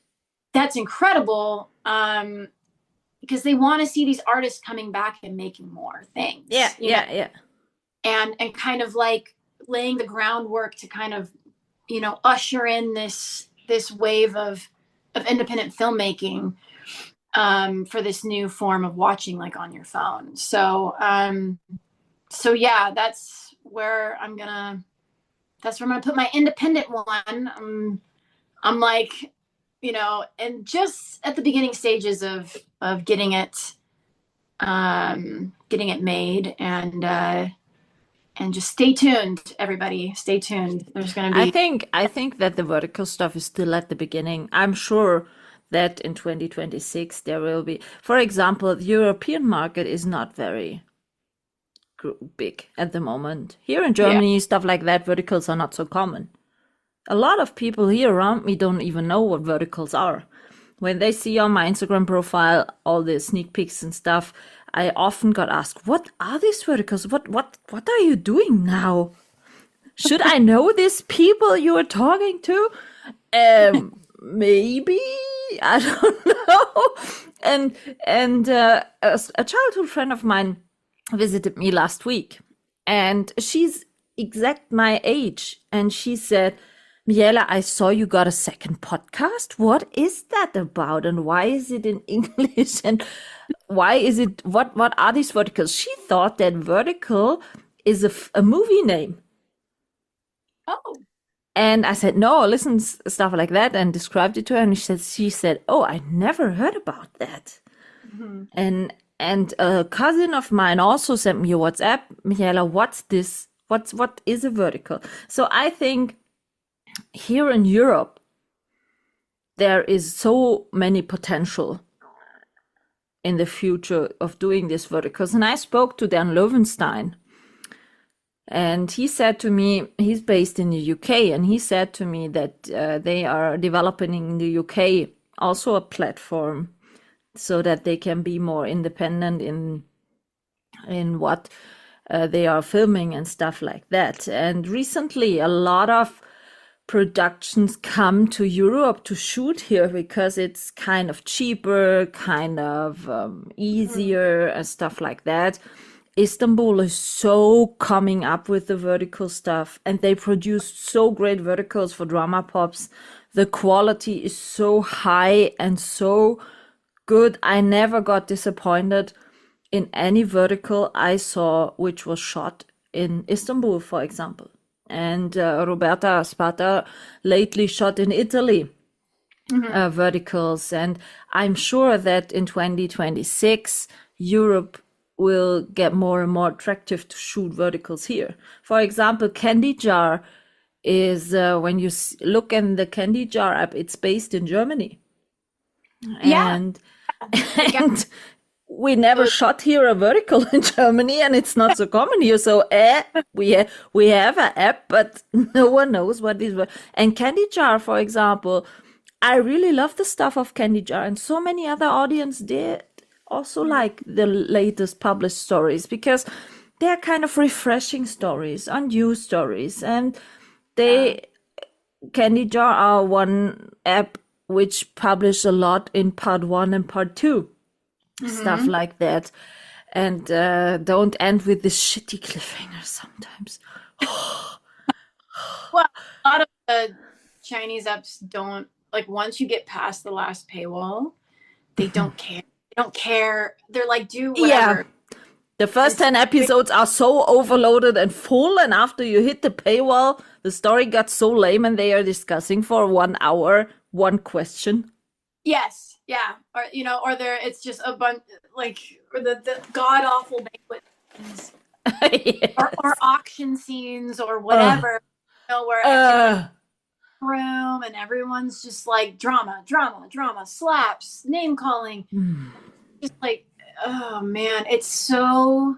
That's incredible. Because they want to see these artists coming back and making more things. Yeah. And kind of like laying the groundwork to kind of, you know, usher in this wave of independent filmmaking for this new form of watching, like on your phone. So yeah, that's where I'm gonna put my independent one. I'm like, you know, and just at the beginning stages of getting it made, and just stay tuned, everybody. Stay tuned. There's going to be... I think that the vertical stuff is still at the beginning. I'm sure that in 2026 there will be, for example, the European market is not very big at the moment. Here in Germany, stuff like that, verticals are not so common. A lot of people here around me don't even know what verticals are. When they see on my Instagram profile all the sneak peeks and stuff, I often got asked, what are these verticals? What are you doing now? Should I know these people you are talking to? Maybe, I don't know. And a childhood friend of mine visited me last week, and she's exact my age. And she said, Miela, I saw you got a second podcast. What is that about? And why is it in English? And why is it, what are these verticals? She thought that vertical is a movie name. Oh. And I said, no, listen, stuff like that, and described it to her. And she said, oh, I never heard about that. Mm-hmm. And a cousin of mine also sent me a WhatsApp, Michaela, what's this? What is a vertical? So I think here in Europe, there is so many potential in the future of doing these verticals. And I spoke to Dan Loewenstein, and he said to me, he's based in the UK, and he said to me that they are developing in the UK also a platform so that they can be more independent in what they are filming and stuff like that. And recently, a lot of productions come to Europe to shoot here because it's kind of cheaper, kind of easier and stuff like that. Istanbul is so coming up with the vertical stuff, and they produce so great verticals for drama pops. The quality is so high and so good. I never got disappointed in any vertical I saw which was shot in Istanbul, for example. And Roberta Spata lately shot in Italy verticals. And I'm sure that in 2026, Europe will get more and more attractive to shoot verticals here. For example, Candy Jar is, when you look in the Candy Jar app, it's based in Germany. Yeah. And, and we never shot here a vertical in Germany, and it's not so common here. So we have an app, but no one knows what is what. And Candy Jar, for example, I really love the stuff of Candy Jar, and so many other audience did also like the latest published stories, because they're kind of refreshing stories, on news stories, and Candy Jar are one app which publish a lot in part 1 and part 2, stuff like that, and don't end with this shitty cliffhanger sometimes. Well, a lot of the Chinese apps don't, like, once you get past the last paywall, they don't care. They don't care. They're like, do whatever. Yeah. The first 10 episodes are so overloaded and full, and after you hit the paywall, the story got so lame and they are discussing for 1 hour one question. Yes, yeah. Or, or it's just a bunch, like, or the god-awful banquet scenes. Yes. or auction scenes or whatever, where room and everyone's just like drama, slaps, name calling. Just like, oh man, it's so,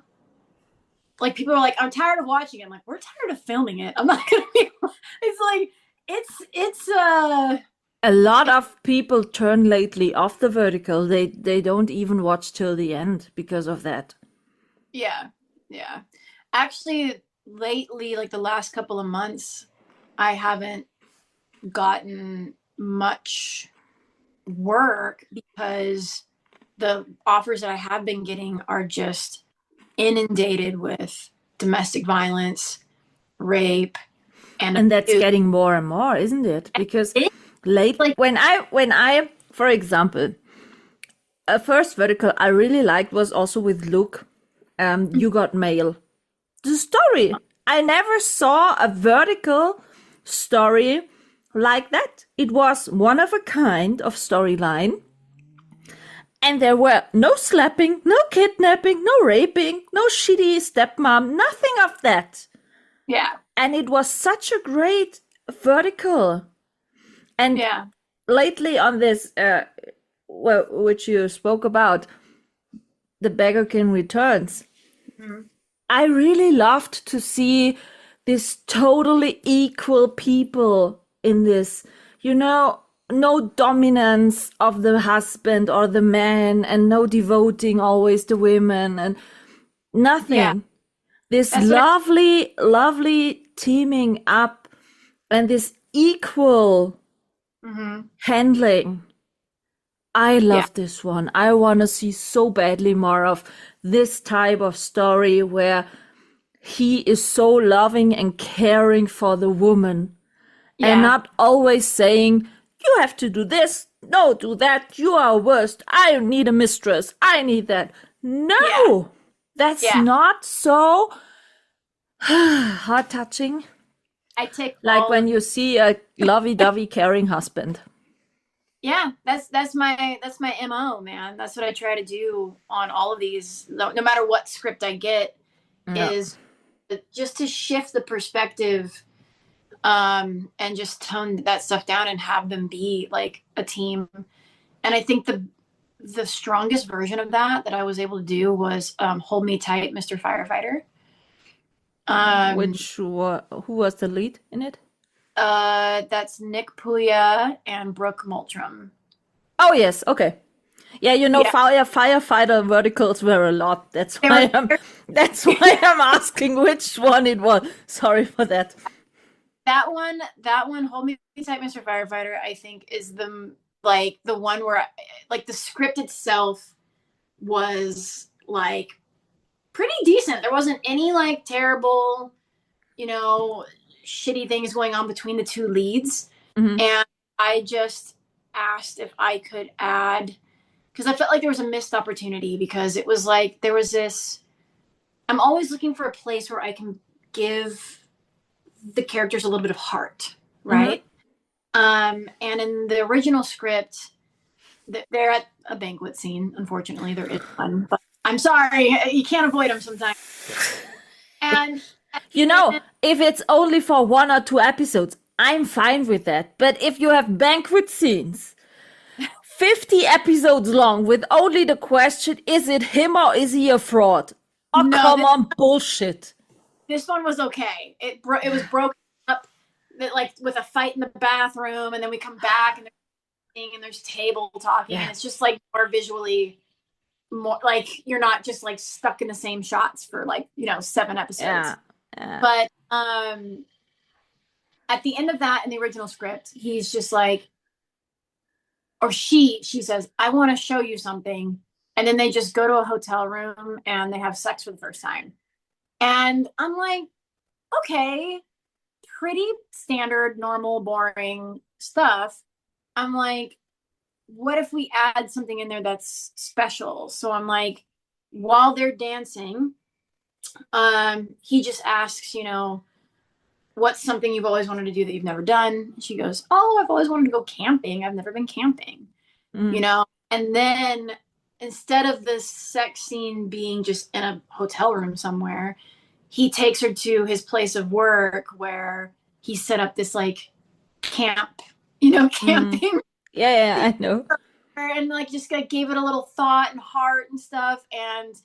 like, people are like, I'm tired of watching it. I'm like, we're tired of filming it. I'm not gonna be, it's like, it's a lot of people turn lately off the vertical. They don't even watch till the end because of that. Yeah. Actually, lately, like the last couple of months, I haven't gotten much work because the offers that I have been getting are just inundated with domestic violence, rape, and that's getting more and more, isn't it? Because lately, like, when I, for example, a first vertical I really liked was also with Luke. You Got Mail. The story. I never saw a vertical story like that. It was one of a kind of storyline. And there were no slapping, no kidnapping, no raping, no shitty stepmom, nothing of that. Yeah. And it was such a great vertical. And lately on this, which you spoke about, The Beggar King Returns, I really loved to see this totally equal people in this, no dominance of the husband or the man, and no devoting always the women, and nothing. Yeah. This lovely teaming up and this equal handling. I love this one. I want to see so badly more of this type of story where he is so loving and caring for the woman and not always saying, you have to do this, no, do that, you are worst, I need a mistress, I need that. No, that's not so heart-touching. I take like when you see a lovey-dovey caring husband. Yeah, that's my MO, man. That's what I try to do on all of these, no matter what script I get, is just to shift the perspective, and just tone that stuff down and have them be like a team. And I think the strongest version of that I was able to do was Hold Me Tight, Mr. Firefighter. Who was the lead in it? That's Nick Puglia and Brooke Moultram. Oh yes, okay. Yeah, firefighter verticals were a lot. That's why I'm asking which one it was. Sorry for that. That one, Hold Me Tight, Mr. Firefighter, I think is the one where, like, the script itself was like pretty decent. There wasn't any like terrible, you know, shitty things going on between the two leads. Hmm. And I just asked if I could add, because I felt like there was a missed opportunity, because it was like there was this, I'm always looking for a place where I can give the characters a little bit of heart, Hmm. right? And in the original script, they're at a banquet scene. Unfortunately, there is one, but I'm sorry, you can't avoid them sometimes. And You know, if it's only for 1 or 2 episodes, I'm fine with that. But if you have banquet scenes, 50 episodes long with only the question, is it him or is he a fraud? Oh, no, come on, bullshit. this one was okay. It was broken up, like with a fight in the bathroom, and then we come back and there's table talking, and it's just like more visually, more like you're not just like stuck in the same shots for like 7 episodes. Yeah. But at the end of that, in the original script, he's just like, or she says, I want to show you something, and then they just go to a hotel room and they have sex for the first time, and I'm like, okay, pretty standard, normal, boring stuff. I'm like, what if we add something in there that's special? So I'm like, while they're dancing, he just asks, what's something you've always wanted to do that you've never done? And she goes, oh, I've always wanted to go camping. I've never been camping, And then instead of this sex scene being just in a hotel room somewhere, he takes her to his place of work where he set up this like camp, camping. Yeah, I know. And like just like gave it a little thought and heart and stuff, and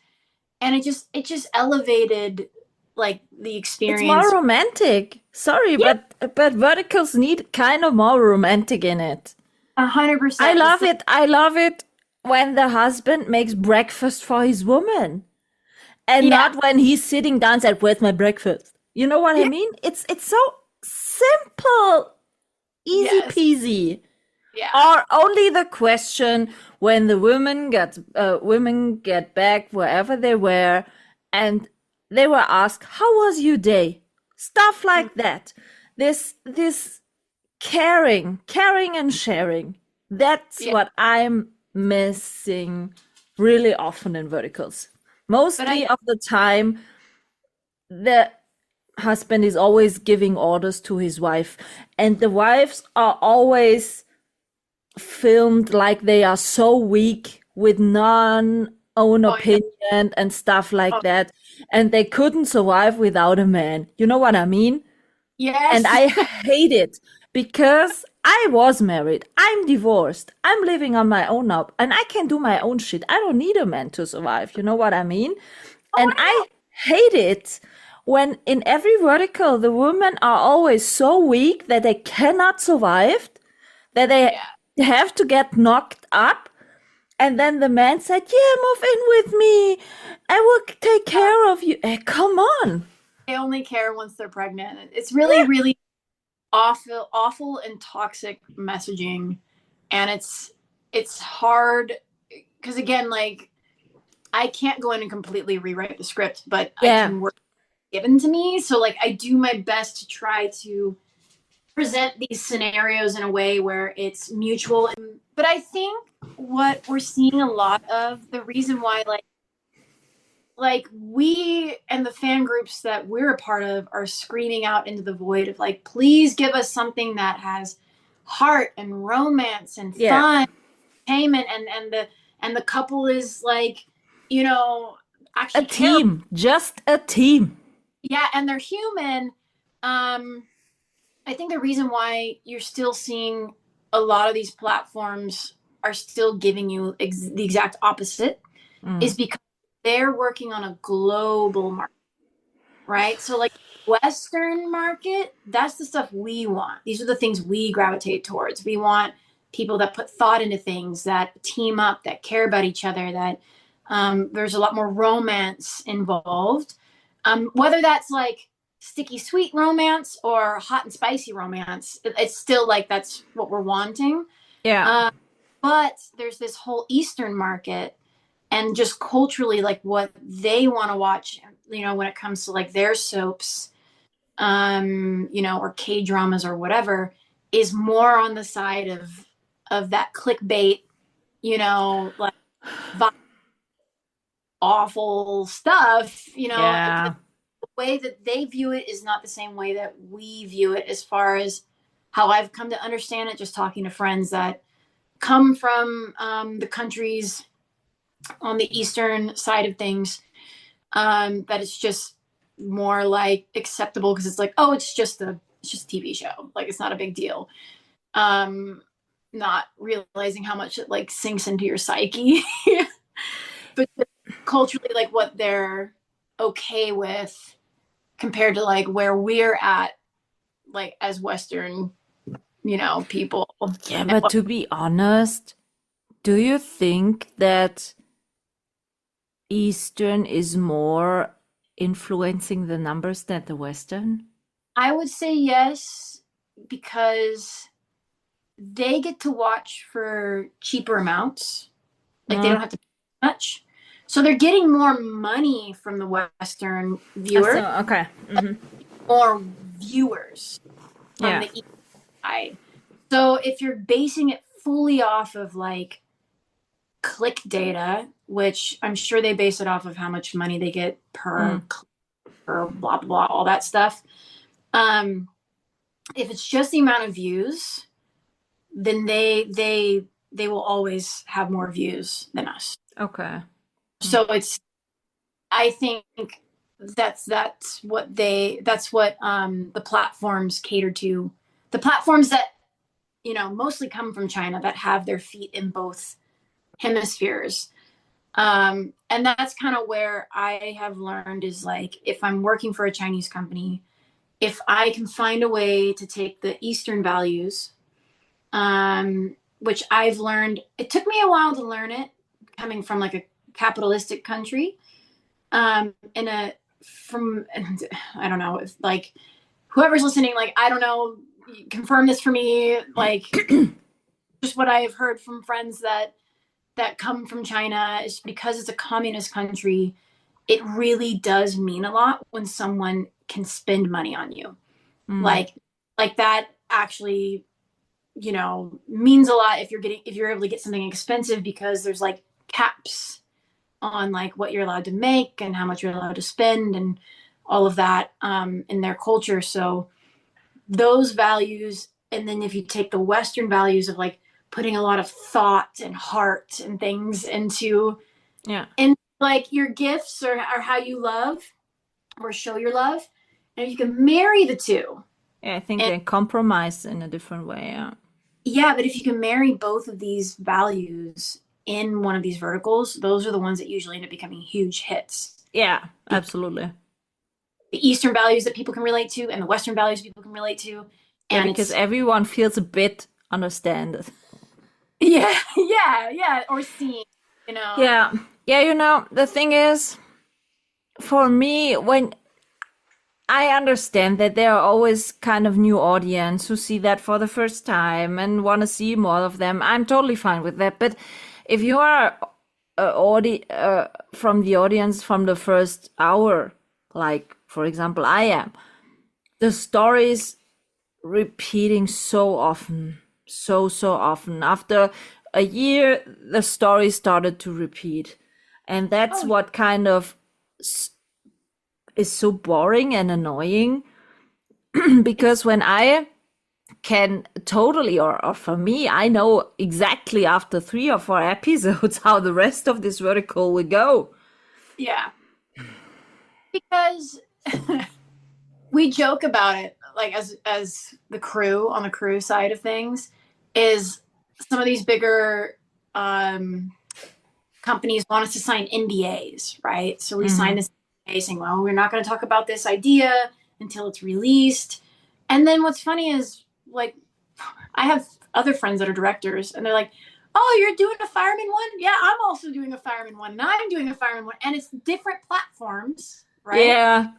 it just elevated like the experience. It's more romantic. Sorry, Yeah. but verticals need kind of more romantic in it. 100%. I love it. I love it when the husband makes breakfast for his woman, and not when he's sitting down and said, "Where's my breakfast?" You know what I mean? It's so simple, easy peasy. Yeah. Or only the question when the women get back wherever they were, and they were asked, "How was your day?" Stuff like that. This caring and sharing. That's what I'm missing really often in verticals. Mostly of the time, the husband is always giving orders to his wife, and the wives are always filmed like they are so weak with non-own opinion and stuff like that, and they couldn't survive without a man. You know what I mean? Yes. And I hate it because I was married. I'm divorced. I'm living on my own now, and I can do my own shit. I don't need a man to survive. You know what I mean? And I hate it when in every vertical the women are always so weak that they cannot survive, that they have to get knocked up, and then the man said, "Yeah, move in with me. I will take care of you." Come on. They only care once they're pregnant. It's really, really awful and toxic messaging, and it's hard because again, like I can't go in and completely rewrite the script, but I can work given to me. So like I do my best to try to present these scenarios in a way where it's mutual. But I think what we're seeing a lot of, the reason why like we and the fan groups that we're a part of are screaming out into the void of like, please give us something that has heart and romance and fun, entertainment, and the couple is like, actually a team, just a team. Yeah, and they're human. I think the reason why you're still seeing a lot of these platforms are still giving you the exact opposite is because they're working on a global market, right? So like Western market, that's the stuff we want. These are the things we gravitate towards. We want people that put thought into things, that team up, that care about each other, that there's a lot more romance involved. Whether that's like sticky sweet romance or hot and spicy romance, it's still like that's what we're wanting. But there's this whole Eastern market, and just culturally, like what they want to watch, when it comes to like their soaps, or K dramas or whatever, is more on the side of that clickbait, like awful stuff. Yeah. The way that they view it is not the same way that we view it, as far as how I've come to understand it, just talking to friends that come from the countries on the eastern side of things, that it's just more like acceptable because it's like, oh, it's just a TV show, like it's not a big deal. Not realizing how much it like sinks into your psyche, but culturally, like what they're okay with compared to like where we're at, like as Western, people. Yeah, And but to be honest, do you think that Eastern is more influencing the numbers than the Western? I would say yes, because they get to watch for cheaper amounts. Like they don't Mm. have to pay much. So they're getting more money from the Western viewer, So, okay. more viewers from Yeah. the East side. So if you're basing it fully off of like click data, which I'm sure they base it off of how much money they get per Mm. click, per blah blah blah, all that stuff. Um, if it's just the amount of views, then they will always have more views than us. Okay. So I think that's what the platforms cater to. The platforms that mostly come from China, that have their feet in both hemispheres. And that's kind of where I have learned, is like, if I'm working for a Chinese company, if I can find a way to take the Eastern values, which I've learned, it took me a while to learn it, coming from like a capitalistic country, in a from I don't know if like whoever's listening, like I don't know, confirm this for me, like just what I have heard from friends that come from China, is because it's a communist country, it really does mean a lot when someone can spend money on you. Mm. Like that actually, means a lot if you're able to get something expensive, because there's like caps on like what you're allowed to make and how much you're allowed to spend and all of that, in their culture. So those values, and then if you take the Western values of like putting a lot of thought and heart and things into Yeah. like your gifts, or how you love or show your love, and you can marry the two. Yeah, I think And they compromise in a different way. Yeah. yeah, but if you can marry both of these values in one of these verticals, those are the ones that usually end up becoming huge hits. Yeah, absolutely. The Eastern values that people can relate to, and the Western values people can relate to. Yeah, And because it's, everyone feels a bit understand. yeah, yeah, or seen. Yeah. Yeah, the thing is, for me, when I understand that there are always kind of new audience who see that for the first time and want to see more of them. I'm totally fine with that. But if you are from the audience from the first hour, like for example I am, the stories repeating so often, so often. After a year, the story started to repeat, and that's Oh, what kind of is so boring and annoying. Because when I can totally, or for me, I know exactly after 3 or 4 episodes how the rest of this vertical will go. yeah, because we joke about it, like as the crew, on the crew side of things, is some of these bigger companies want us to sign NDAs, right? So we sign Hmm. this NDA saying, well, we're not going to talk about this idea until it's released. And then what's funny is, like, I have other friends that are directors, and they're like, oh, you're doing a fireman one? Yeah, I'm also doing a fireman one, and I'm doing a fireman one. And it's different platforms, right? Yeah.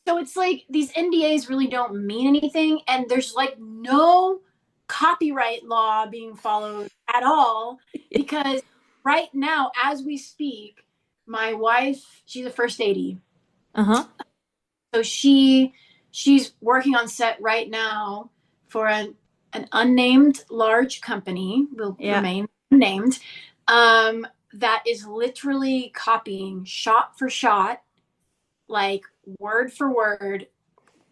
So it's like these NDAs really don't mean anything, and there's like no copyright law being followed at all, because right now, as we speak, my wife, she's a first AD. Uh-huh. So she's working on set right now for an unnamed large company, will remain unnamed, that is literally copying shot for shot, like word for word,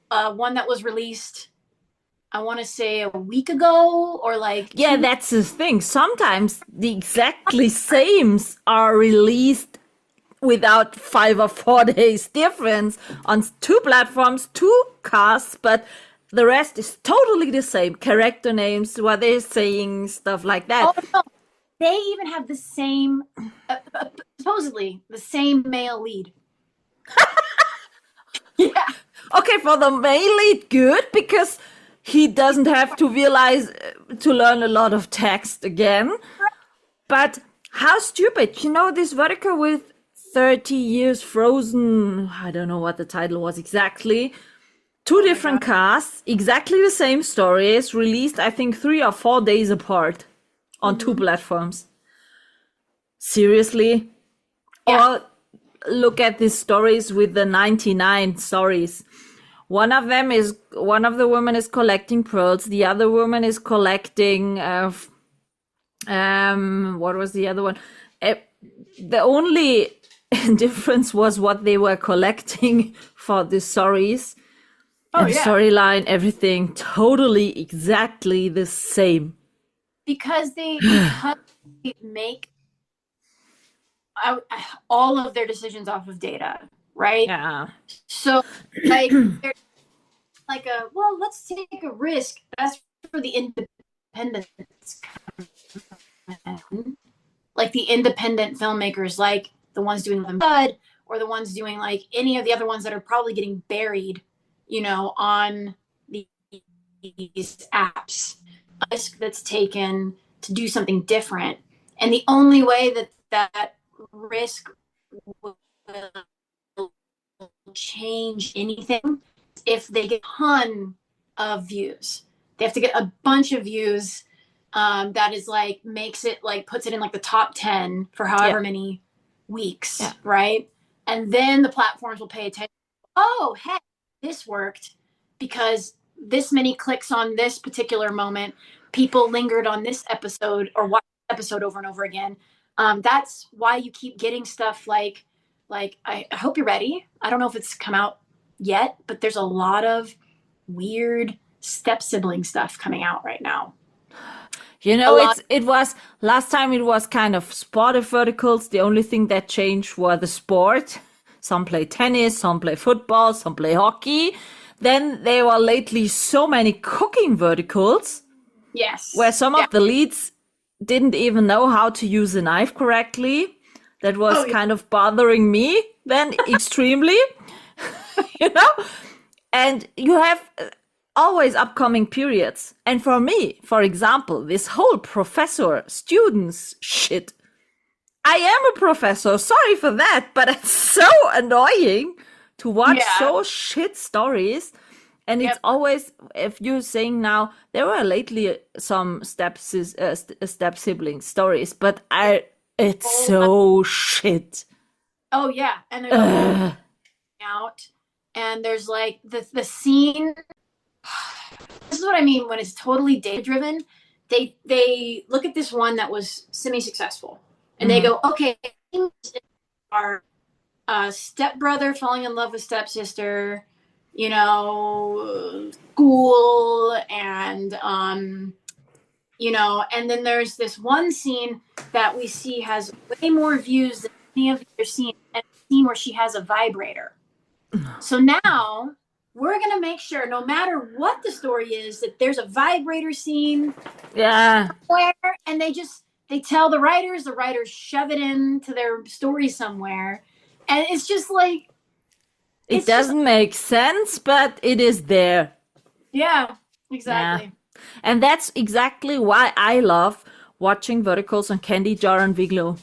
one that was released, I want to say a week ago, or like Yeah, that's the thing. Sometimes the exactly sames are released without 5 or 4 days difference on 2 platforms, 2 casts, but the rest is totally the same. Character names, what they're saying, stuff like that. Oh no, they even have the same, supposedly the same male lead. Yeah. Okay, for the male lead, good, because he doesn't have to realize to learn a lot of text again. But how stupid. You know, this vertical with 30 years frozen, I don't know what the title was exactly. 2 different casts, exactly the same stories, released, I think, 3 or 4 days apart on 2 platforms. Seriously? Yeah. Or look at these stories with the 99 stories. One of the women is collecting pearls. The other woman is collecting, what was the other one? The only difference was what they were collecting for the stories. And storyline, everything totally exactly the same. Because they make all of their decisions off of data, right? Yeah. So like they're like let's take a risk. That's for the independents, like the independent filmmakers, like the ones doing the Bud, or the ones doing like any of the other ones that are probably getting buried, on these apps. A risk that's taken to do something different, and the only way that risk will change anything if they get a ton of views. They have to get a bunch of views, that is like makes it like puts it in like the top 10 for however many weeks, right? And then the platforms will pay attention. Oh, hey, this worked because this many clicks on this particular moment, people lingered on this episode or watched the episode over and over again. That's why you keep getting stuff like I hope you're ready. I don't know if it's come out yet, but there's a lot of weird step sibling stuff coming out right now. You know, it was last time it was kind of sport verticals. The only thing that changed were the sport. Some play tennis, some play football, some play hockey. Then there were lately so many cooking verticals. Yes. Where some of the leads didn't even know how to use a knife correctly. That was kind of bothering me then extremely, And you have always upcoming periods. And for me, for example, this whole professor students shit. I am a professor, sorry for that, but it's so annoying to watch so shit stories. And it's always, if you're saying now, there were lately some step sibling stories, but it's so shit. Oh yeah, and there's out, and there's like the scene. This is what I mean when it's totally data driven. They look at this one that was semi-successful, and they go, okay, our stepbrother falling in love with stepsister, school, and and then there's this one scene that we see has way more views than any of the other scenes, and a scene where she has a vibrator. So now we're going to make sure, no matter what the story is, that there's a vibrator scene somewhere, and they tell the writers shove it into their story somewhere. And it's just like... It doesn't make sense, but it is there. Yeah, exactly. Yeah. And that's exactly why I love watching verticals on Candy Jar and Vigloo.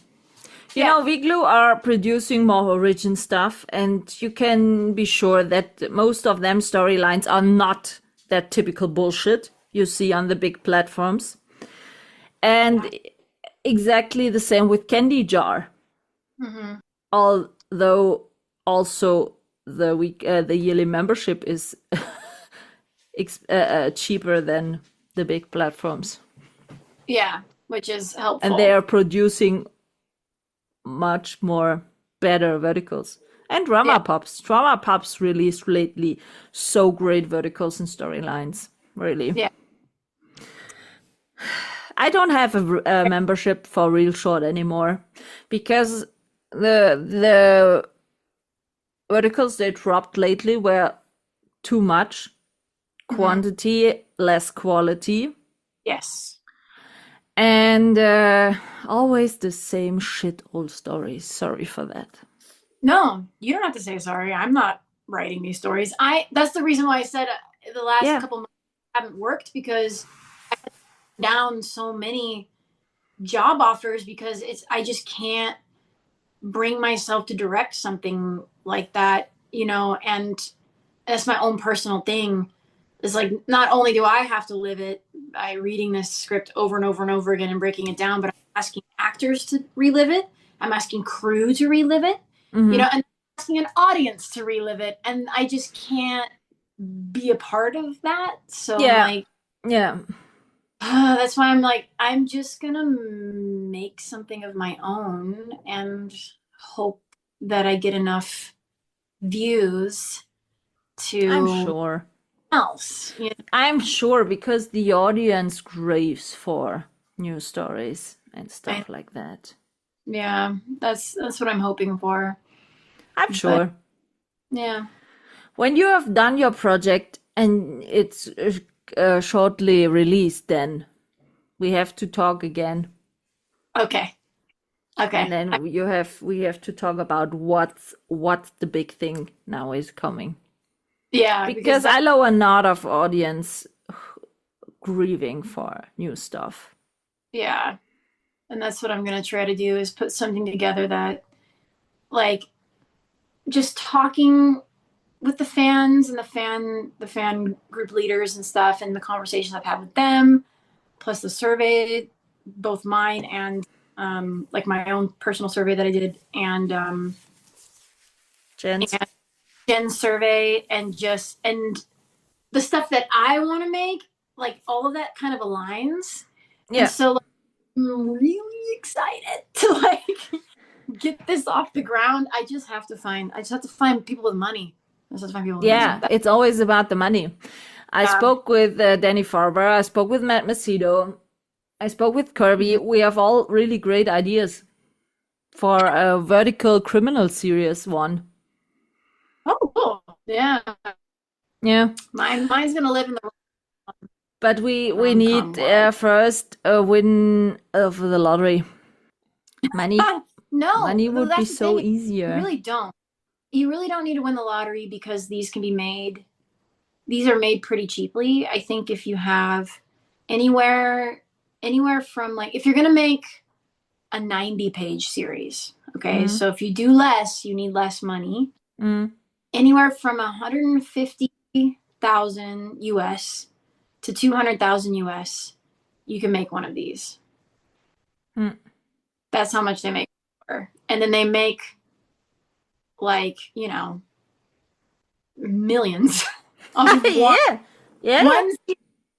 You know, Vigloo are producing more origin stuff, and you can be sure that most of them storylines are not that typical bullshit you see on the big platforms. And exactly the same with Candy Jar. Hmm. Although also the yearly membership is cheaper than the big platforms, Yeah, which is and they helpful. are producing much more better verticals. And Yeah. Drama Pops released lately so great verticals and storylines. Really, Yeah. I don't have a membership for Real Short anymore because the verticals they dropped lately were too much Hmm. quantity, less quality, Yes. and always the same shit old stories. Sorry for that. No, you don't have to say sorry. I'm not writing these stories. That's the reason why I said the last Yeah, couple months haven't worked because down so many job offers because I just can't bring myself to direct something like that, and that's my own personal thing. It's like not only do I have to live it by reading this script over and over and over again and breaking it down, but I'm asking actors to relive it. I'm asking crew to relive it, hmm, and asking an audience to relive it. And I just can't be a part of that. So I'm yeah, like, yeah. that's why I'm like, I'm just gonna make something of my own and hope that I get enough views I'm to sure. else. I'm sure because the audience craves for new stories and I, stuff like that. yeah, that's what I'm hoping for. I'm But sure. yeah, When you have done your project and it's shortly released, then we have to talk again. okay, And okay, then we have to talk about what's the big thing now is coming. yeah, because Because I know a lot of audience grieving for new stuff. yeah, and that's what I'm gonna try to do is put something together that like just talking with the fans and the fan group leaders and stuff and the conversations I've had with them, plus the survey, both mine and like my own personal survey that I did Jens? and Jen's survey and the stuff that I want to make, like all of that kind of aligns. And Yeah. so like, I'm really excited to like get this off the ground. I just have to find people with money. I just have to find people with money. Yeah, it's always about the money. I Yeah. spoke with Danny Farber. I spoke with Matt Macedo. I spoke with Kirby. Mhm. We have all really great ideas for a vertical criminal series one. Oh, cool. Yeah. Yeah, Mine's gonna live in the but we rom com need world. first a win of the lottery. Money No, money would be that's the so thing. You easier. really don't. You really don't need to win the lottery because these can be made. These are made pretty cheaply. I think if you have anywhere anywhere from like if you're gonna make a 90-page series, okay, Mm, so if you do less, you need less money. mm, Anywhere from 150,000 US to 200,000 US, you can make one of these. mm. That's how much they make. And then they make like, millions of one. Yeah, yeah, yeah. One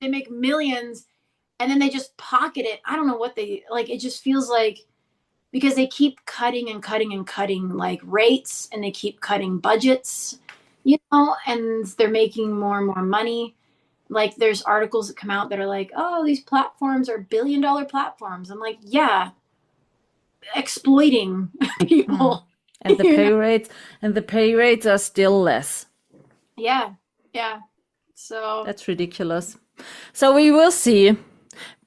they make millions and then they just pocket it. I don't know what they like. It just feels like because they keep cutting and cutting and cutting like rates and they keep cutting budgets, and they're making more and more money. Like there's articles that come out that are like, oh, these platforms are $1 billion platforms. I'm like, yeah, exploiting Mm. people. And the pay rates are still less. Yeah, yeah. So, That's ridiculous. So we will see.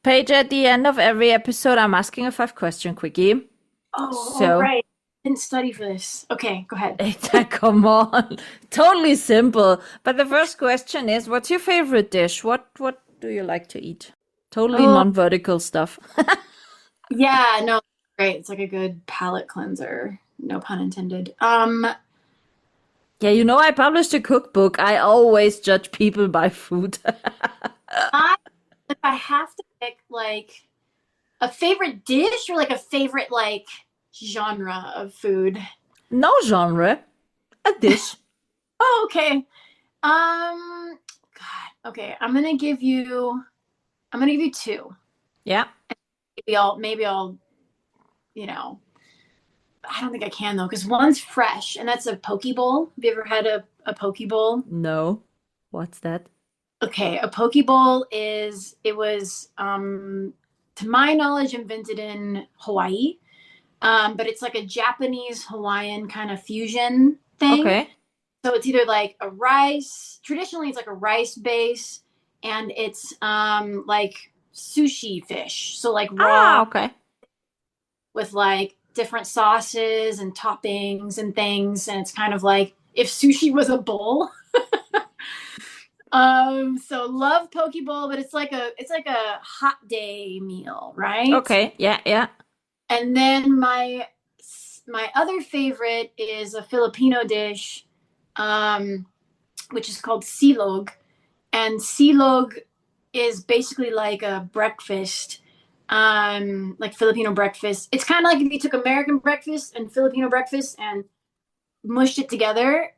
Paige, at the end of every episode, I'm asking a 5 question quickie. oh, So, right. Didn't study for this. Okay, go ahead. come on, totally simple. But the first question is, what's your favorite dish? What do you like to eat? Totally Oh, non-vertical stuff. yeah, no, great. It's like a good palate cleanser. No pun intended. Yeah, I published a cookbook. I always judge people by food. I if I have to pick like A favorite dish or like a favorite like genre of food? No genre, a dish. Oh, okay. God. Okay, I'm gonna give you two. Yeah. Maybe I'll, you know, I don't think I can though, because one's fresh and that's a poke bowl. Have you ever had a poke bowl? No. What's that? Okay, a poke bowl it was to my knowledge invented in Hawaii. But it's like a Japanese Hawaiian kind of fusion thing. Okay. So it's either like a rice, traditionally it's like a rice base, and it's like sushi fish. So like Ah, raw okay. with like different sauces and toppings and things. And it's kind of like if sushi was a bowl. So love poke bowl, but it's like a hot day meal, right? Okay. Yeah, yeah. And then my other favorite is a Filipino dish, which is called silog. And silog is basically like a breakfast, like Filipino breakfast. It's kind of like if you took American breakfast and Filipino breakfast and mushed it together.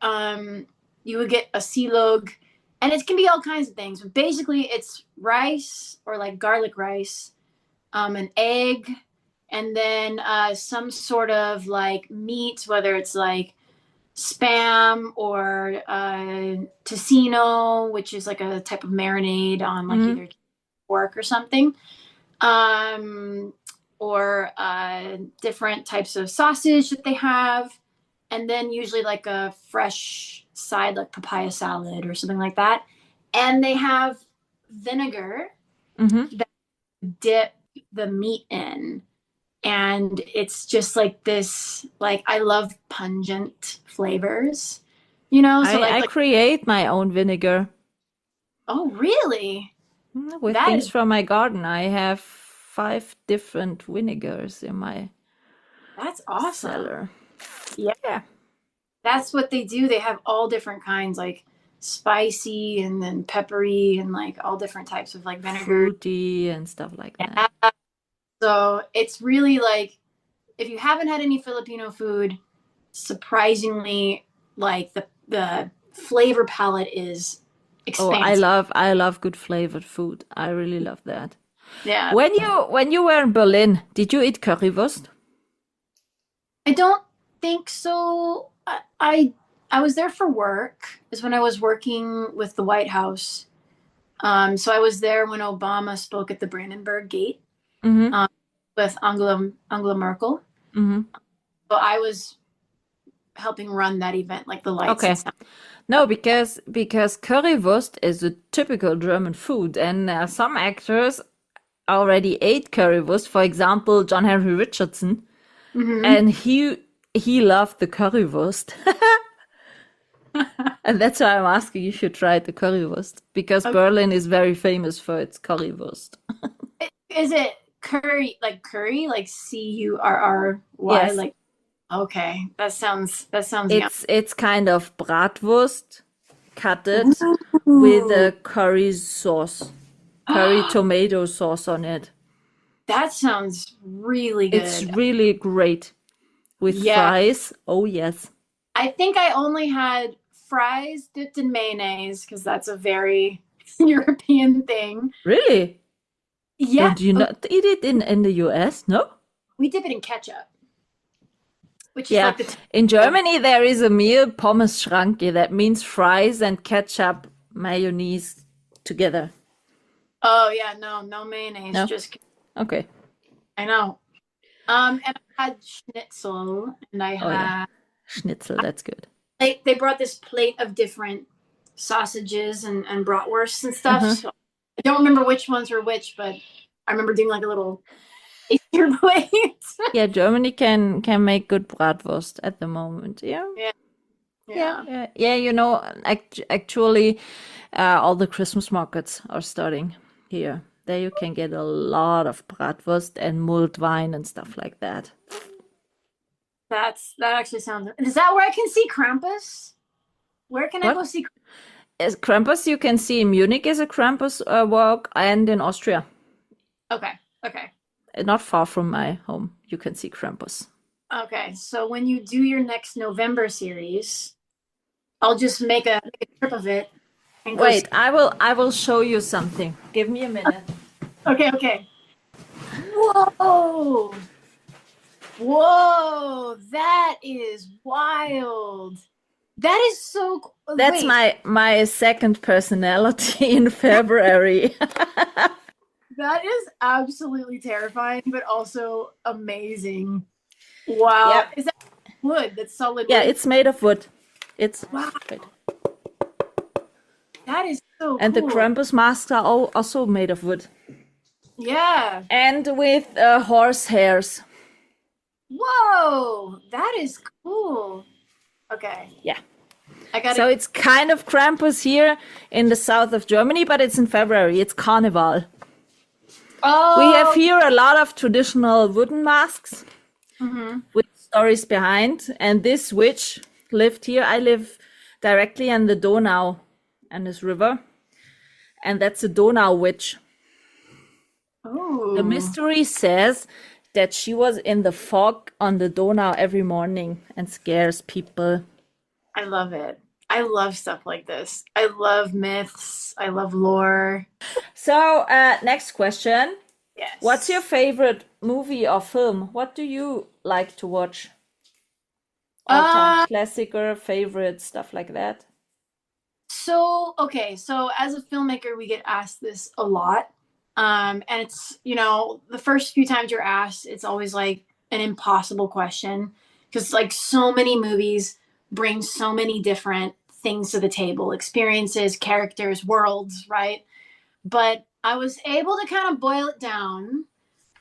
You would get a silog, and it can be all kinds of things. But basically, it's rice or like garlic rice, an egg, and then some sort of like meat, whether it's like spam or tocino, which is like a type of marinade on like Mm-hmm. either pork or something, um, or different types of sausage that they have, and then usually like a fresh side like papaya salad or something like that. And they have vinegar Mm-hmm. that dip the meat in, and it's just like this, like I love pungent flavors, so I like create my own vinegar oh really, with that things is from my garden. I have 5 different vinegars in my that's awesome. cellar. Yeah, Yeah. that's what they do. They have all different kinds, like spicy and then peppery and like all different types of like vinegar. Fruity and stuff like that. Yeah, so it's really like if you haven't had any Filipino food, surprisingly, like the flavor palette is Oh, expansive. I love good flavored food. I really love that. Yeah, When you were in Berlin, did you eat currywurst? I don't think so. I was there for work. Is when I was working with the White House. So I was there when Obama spoke at the Brandenburg Gate Mm-hmm. um, with Angela Merkel. Mm-hmm. So I was helping run that event, like the lights and Okay. stuff. No, because currywurst is a typical German food, and some actors already ate currywurst. For example, John Henry Richardson, Hmm. and he loved the currywurst, and that's why I'm asking if you tried the currywurst because Okay. Berlin is very famous for its currywurst. Is it curry, like Curry, Yes, like okay. That sounds yum. it's kind of bratwurst cutted with a curry sauce, curry tomato sauce on it. That sounds really It's good. really great with Yeah. fries. Oh yes. I think I only had fries dipped in mayonnaise because that's a very European thing. Really? Yeah. Don't you not eat it in the US? No? We dip it in ketchup, which is Yeah. like the In typical. Germany, there is a meal, Pommes Schranke. That means fries and ketchup, mayonnaise together. Oh yeah, no mayonnaise, No? just Okay. I know. And I had schnitzel, and I Oh, yeah. had Schnitzel, that's good. they brought this plate of different sausages and bratwursts and stuff. Uh-huh. So I don't remember which ones were which, but I remember doing like a little taster plate. Yeah, Germany can make good bratwurst at the moment. Yeah. Yeah, Yeah, yeah. yeah, yeah. Actually, all the Christmas markets are starting here. There you can get a lot of bratwurst and mulled wine and stuff like that. That actually sounds. Is that where I can see Krampus? Where can I go What? see? As Krampus, you can see in Munich is a Krampus walk, and in Austria. Okay, okay. not far from my home. You can see Krampus. Okay, so when you do your next November series, I'll just make a trip of it and go. Wait, I will show you something. Give me a minute. Okay. Whoa! Whoa! That is wild. That is so cool. That's my second personality in February. That is absolutely terrifying, but also amazing. Wow. Yeah. Is that wood? That's solid Yeah, wood? it's made of wood. It's Wow. wait. That is so And the cool. Krampus masks are all also made of wood. Yeah. And with horse hairs. Whoa. That is cool. Okay. Yeah. I got So it's kind of Krampus here in the south of Germany, but it's in February. It's Carnival. Oh. We have here a lot of traditional wooden masks Mhm. with stories behind. And this witch lived here. I live directly on the Donau and this river. And that's a Donau witch. Oh. The mystery says that she was in the fog on the Donau every morning and scares people. I love it. I love stuff like this. I love myths. I love lore. So, next question. Yes. What's your favorite movie or film? What do you like to watch? All-time classic or favorite, stuff like that? So as a filmmaker, we get asked this a lot. And it's, the first few times you're asked, it's always like an impossible question because like so many movies bring so many different things to the table, experiences, characters, worlds, right? But I was able to kind of boil it down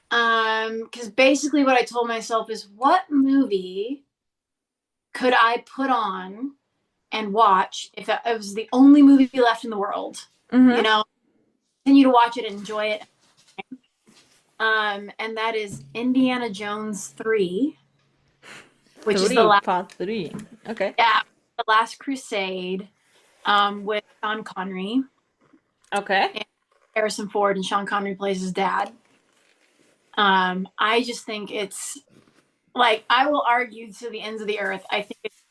because basically what I told myself is what movie could I put on and watch if it was the only movie left in the world? Mm-hmm. Continue to watch it and enjoy it. And that is Indiana Jones 3, which is part 3. Okay. Yeah, The Last Crusade, with Sean Connery. Okay. And Harrison Ford, and Sean Connery plays his dad. I just think it's like, I will argue to the ends of the earth. I think it's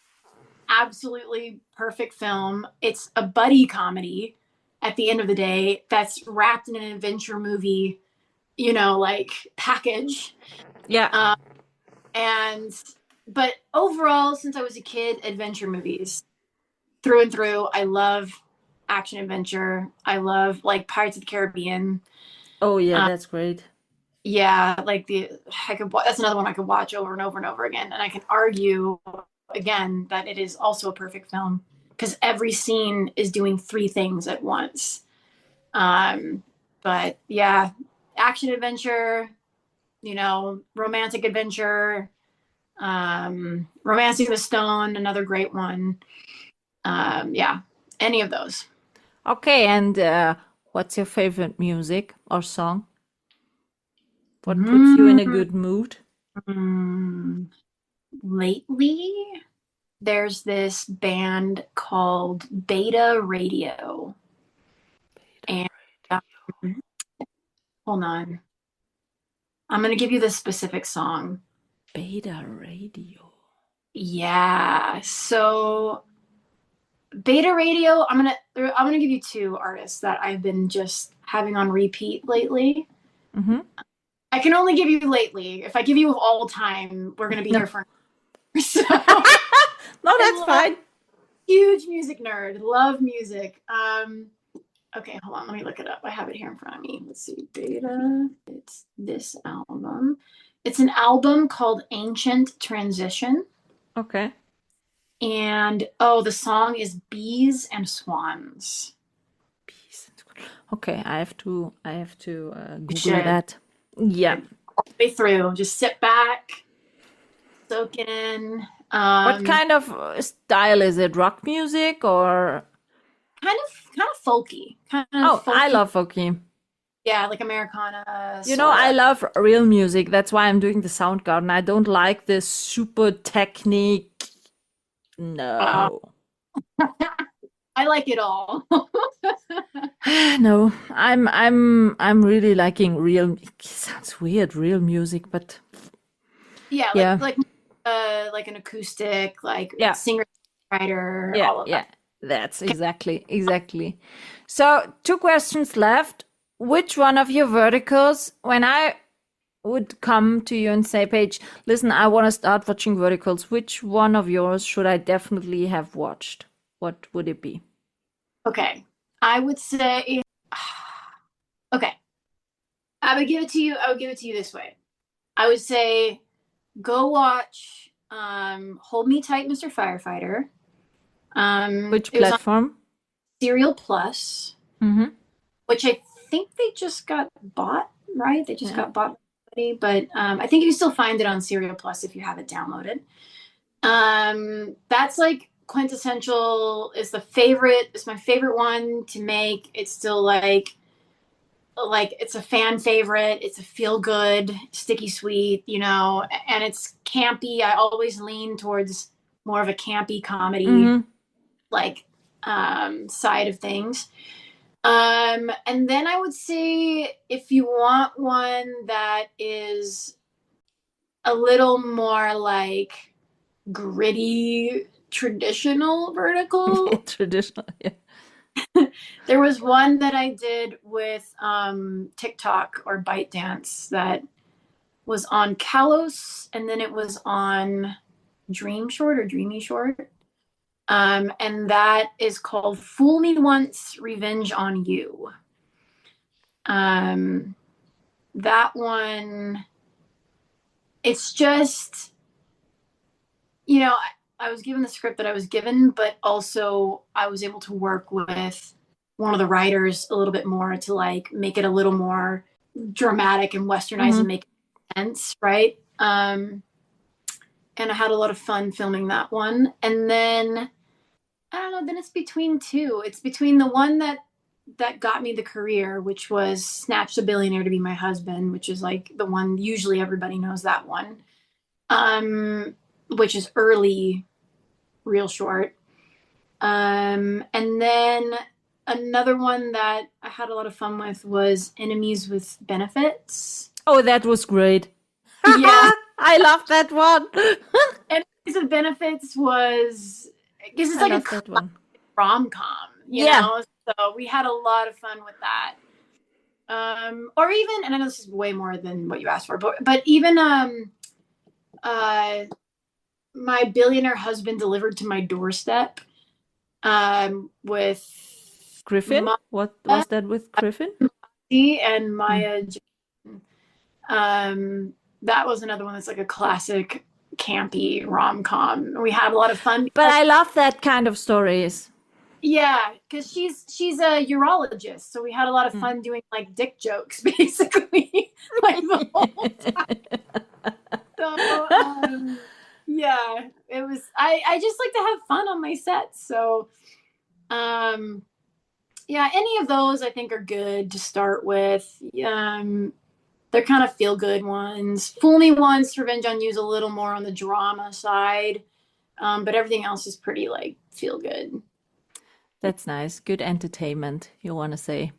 absolutely perfect film. It's a buddy comedy at the end of the day that's wrapped in an adventure movie, like package. Yeah. But overall, since I was a kid, adventure movies through and through. I love action adventure. I love like Pirates of the Caribbean. Oh yeah, that's great. Yeah, like that's another one I could watch over and over and over again. And I can argue again that it is also a perfect film because every scene is doing 3 things at once. But yeah, action adventure, romantic adventure, Romancing the Stone, another great one. Yeah, any of those. Okay, and what's your favorite music or song? What puts you in a good mood? Lately, there's this band called Beta Radio. Hold on. I'm going to give you the specific song. Beta Radio. Yeah. So Beta Radio, I'm gonna give you 2 artists that I've been just having on repeat lately. Mm-hmm. I can only give you lately. If I give you of all time, we're gonna be here for so. No, that's fine. Huge music nerd. Love music. Okay, hold on. Let me look it up. I have it here in front of me. Let's see. Beta. It's this album. It's an album called Ancient Transition. Okay. And the song is Bees and Swans. Bees and Swans. Okay, I have to Google that. Yeah. All the way through. Just sit back, soak it in. What kind of style is it? Rock music or kind of folky? Folky. I love folky. Yeah, like Americana. I love real music. That's why I'm doing the Soundgarden. I don't like this super technique. No. I like it all. No, I'm really liking real. It sounds weird, real music, but Yeah, yeah, like an acoustic, like yeah, singer writer, yeah, all of yeah. that. That's exactly. So, two questions left. Which one of your verticals, when I would come to you and say, Paige, listen, I want to start watching verticals, which one of yours should I definitely have watched? What would it be? Okay. I would say, okay. I would give it to you this way. I would say go watch Hold Me Tight, Mr. Firefighter. Which It was on platform? Serial Plus, Mm-hmm. which I think they just got bought, right? They just Yeah. got bought, but I think you can still find it on Serial Plus if you have it downloaded. That's like quintessential. Is the favorite. It's my favorite one to make. It's still like it's a fan favorite. It's a feel good, sticky sweet, and it's campy. I always lean towards more of a campy comedy Mm-hmm. like side of things. And then I would say if you want one that is a little more like gritty, traditional vertical, Traditional. Yeah. there was one that I did with TikTok or ByteDance that was on Kalos, and then it was on Dream Short or Dreamy Short. And that is called Fool Me Once, Revenge on You. Um, that one, it's just, I was given the script that I was given, but also I was able to work with one of the writers a little bit more to like make it a little more dramatic and westernized and Mm-hmm. make sense, right? And I had a lot of fun filming that one. And then I don't know, then it's between two. It's between the one that got me the career, which was Snatch the Billionaire to Be My Husband, which is like the one usually everybody knows that one. Which is early real short. And then another one that I had a lot of fun with was Enemies with Benefits. Oh, that was great. Yeah, I love that one. Enemies with Benefits was because it's I like a love that one. rom-com, Yeah. So we had a lot of fun with that. Or even, and I know this is way more than what you asked for, but even My Billionaire Husband Delivered to My Doorstep, with Griffin? Maya What was that with Griffin? and Mm. Maya. That was another one that's like a classic campy rom-com. We had a lot of fun. But I love that kind of stories. Yeah, because she's a urologist, so we had a lot of Mm. fun doing like dick jokes, basically, like the whole time. So yeah, it was. I just like to have fun on my sets, so yeah, any of those I think are good to start with. They're kind of feel good ones. Fool Me Once, Revenge on You is a little more on the drama side, but everything else is pretty like feel good. That's nice. Good entertainment, you want to say.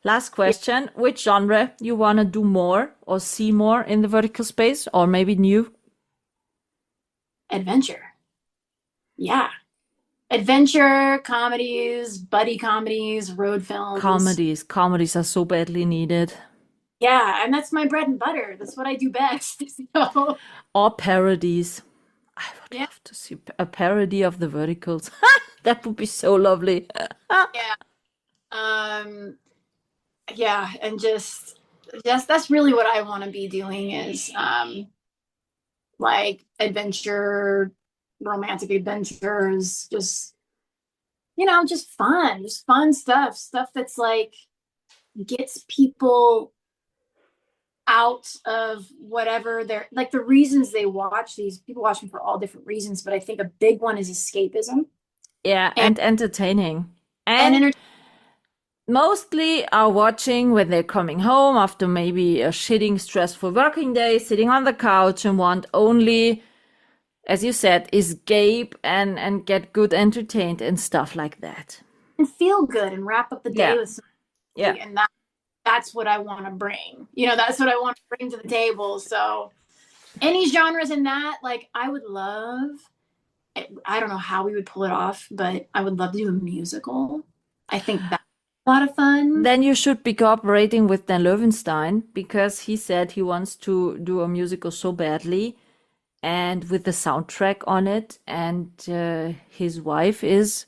Last Yeah. question. Which genre you want to do more or see more in the vertical space, or maybe new? Adventure. Yeah. Adventure, comedies, buddy comedies, road films. Comedies are so badly needed. Yeah, and that's my bread and butter. That's what I do best. So, Or parodies. I would yeah, love to see a parody of the verticals. That would be so lovely. yeah. Um, yeah, and just that's really what I want to be doing is like adventure, romantic adventures, just fun stuff that's like gets people out of whatever they're like the reasons they watch these. People watch them for all different reasons, but I think a big one is escapism Yeah, and and entertaining. and And entertainment. mostly are watching when they're coming home after maybe a shitting, stressful working day, sitting on the couch and want only as you said, escape and get good entertained and stuff like that. And feel good and wrap up the day Yeah. with some Yeah. and that's what I want to bring. That's what I want to bring to the table. So any genres in that, like I would love, I don't know how we would pull it off, but I would love to do a musical. I think that's a lot of fun. Then you should be cooperating with Dan Loewenstein because he said he wants to do a musical so badly and with the soundtrack on it. And his wife is,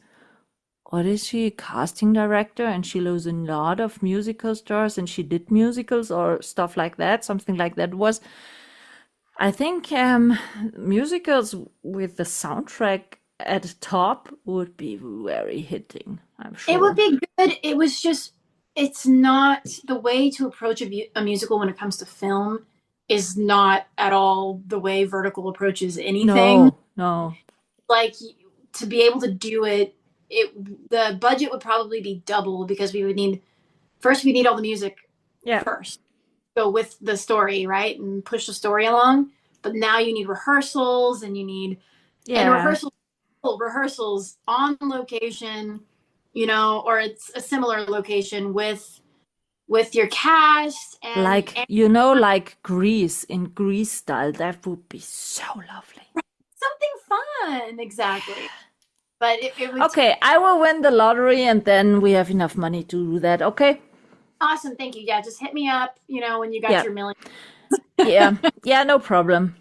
what is she, a casting director? And she knows a lot of musical stars and she did musicals or stuff like that. Something like that was. I think musicals with the soundtrack at the top would be very hitting, I'm sure. It would be good. It was just, it's not the way to approach a musical when it comes to film is not at all the way Vertical approaches anything. No. Like to be able to do it, the budget would probably be double because we need all the music first. Go with the story, right? And push the story along. But now you need rehearsals and you need and rehearsals on location, or it's a similar location with your cast and like Greece in Greece style. That would be so lovely. Something fun, exactly. But it would. Okay, I will win the lottery and then we have enough money to do that. Okay. Awesome, thank you. Yeah, just hit me up, when you got your million. Yeah, no problem.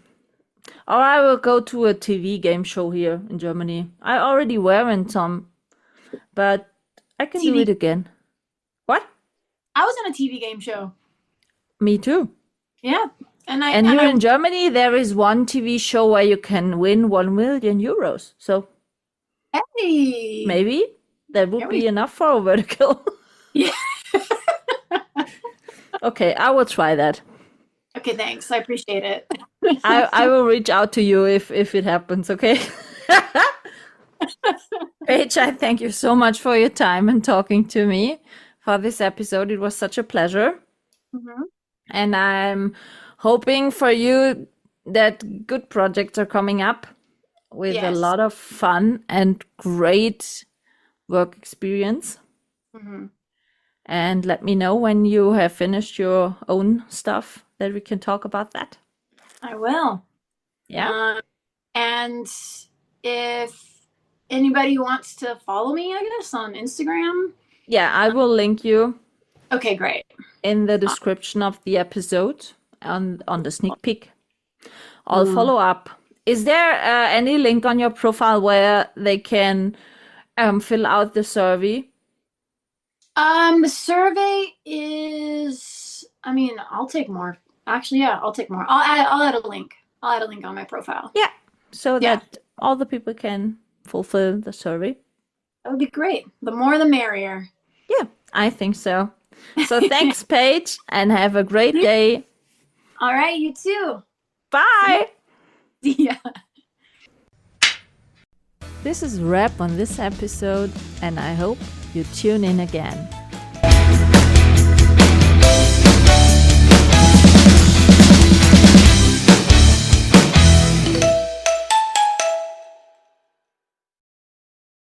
Or I will go to a TV game show here in Germany. I already were in some, but I can do it again. What? I was on a TV game show. Me too. Yeah. And here in Germany, there is one TV show where you can win 1 million euros. So hey, maybe that would be enough for a vertical. Yeah. Okay, I will try that. Okay, thanks. I appreciate it. I will reach out to you if it happens, okay? Paige, I thank you so much for your time and talking to me for this episode. It was such a pleasure. Mm-hmm. And I'm hoping for you that good projects are coming up with a lot of fun and great work experience. Mm-hmm. And let me know when you have finished your own stuff that we can talk about that. I will. Yeah. And if anybody wants to follow me, I guess, on Instagram. Yeah, I will link you. Okay, great. In the description of the episode on the sneak peek. I'll follow up. Is there any link on your profile where they can fill out the survey? The survey is, I'll take more. Actually, yeah, I'll take more. I'll add a link. I'll add a link on my profile. Yeah, so that all the people can fulfill the survey. That would be great. The more the merrier. Yeah, I think so. So thanks, Paige, and have a great day. All right, you too. Bye. Yeah. This is a wrap on this episode, and I hope you tune in again.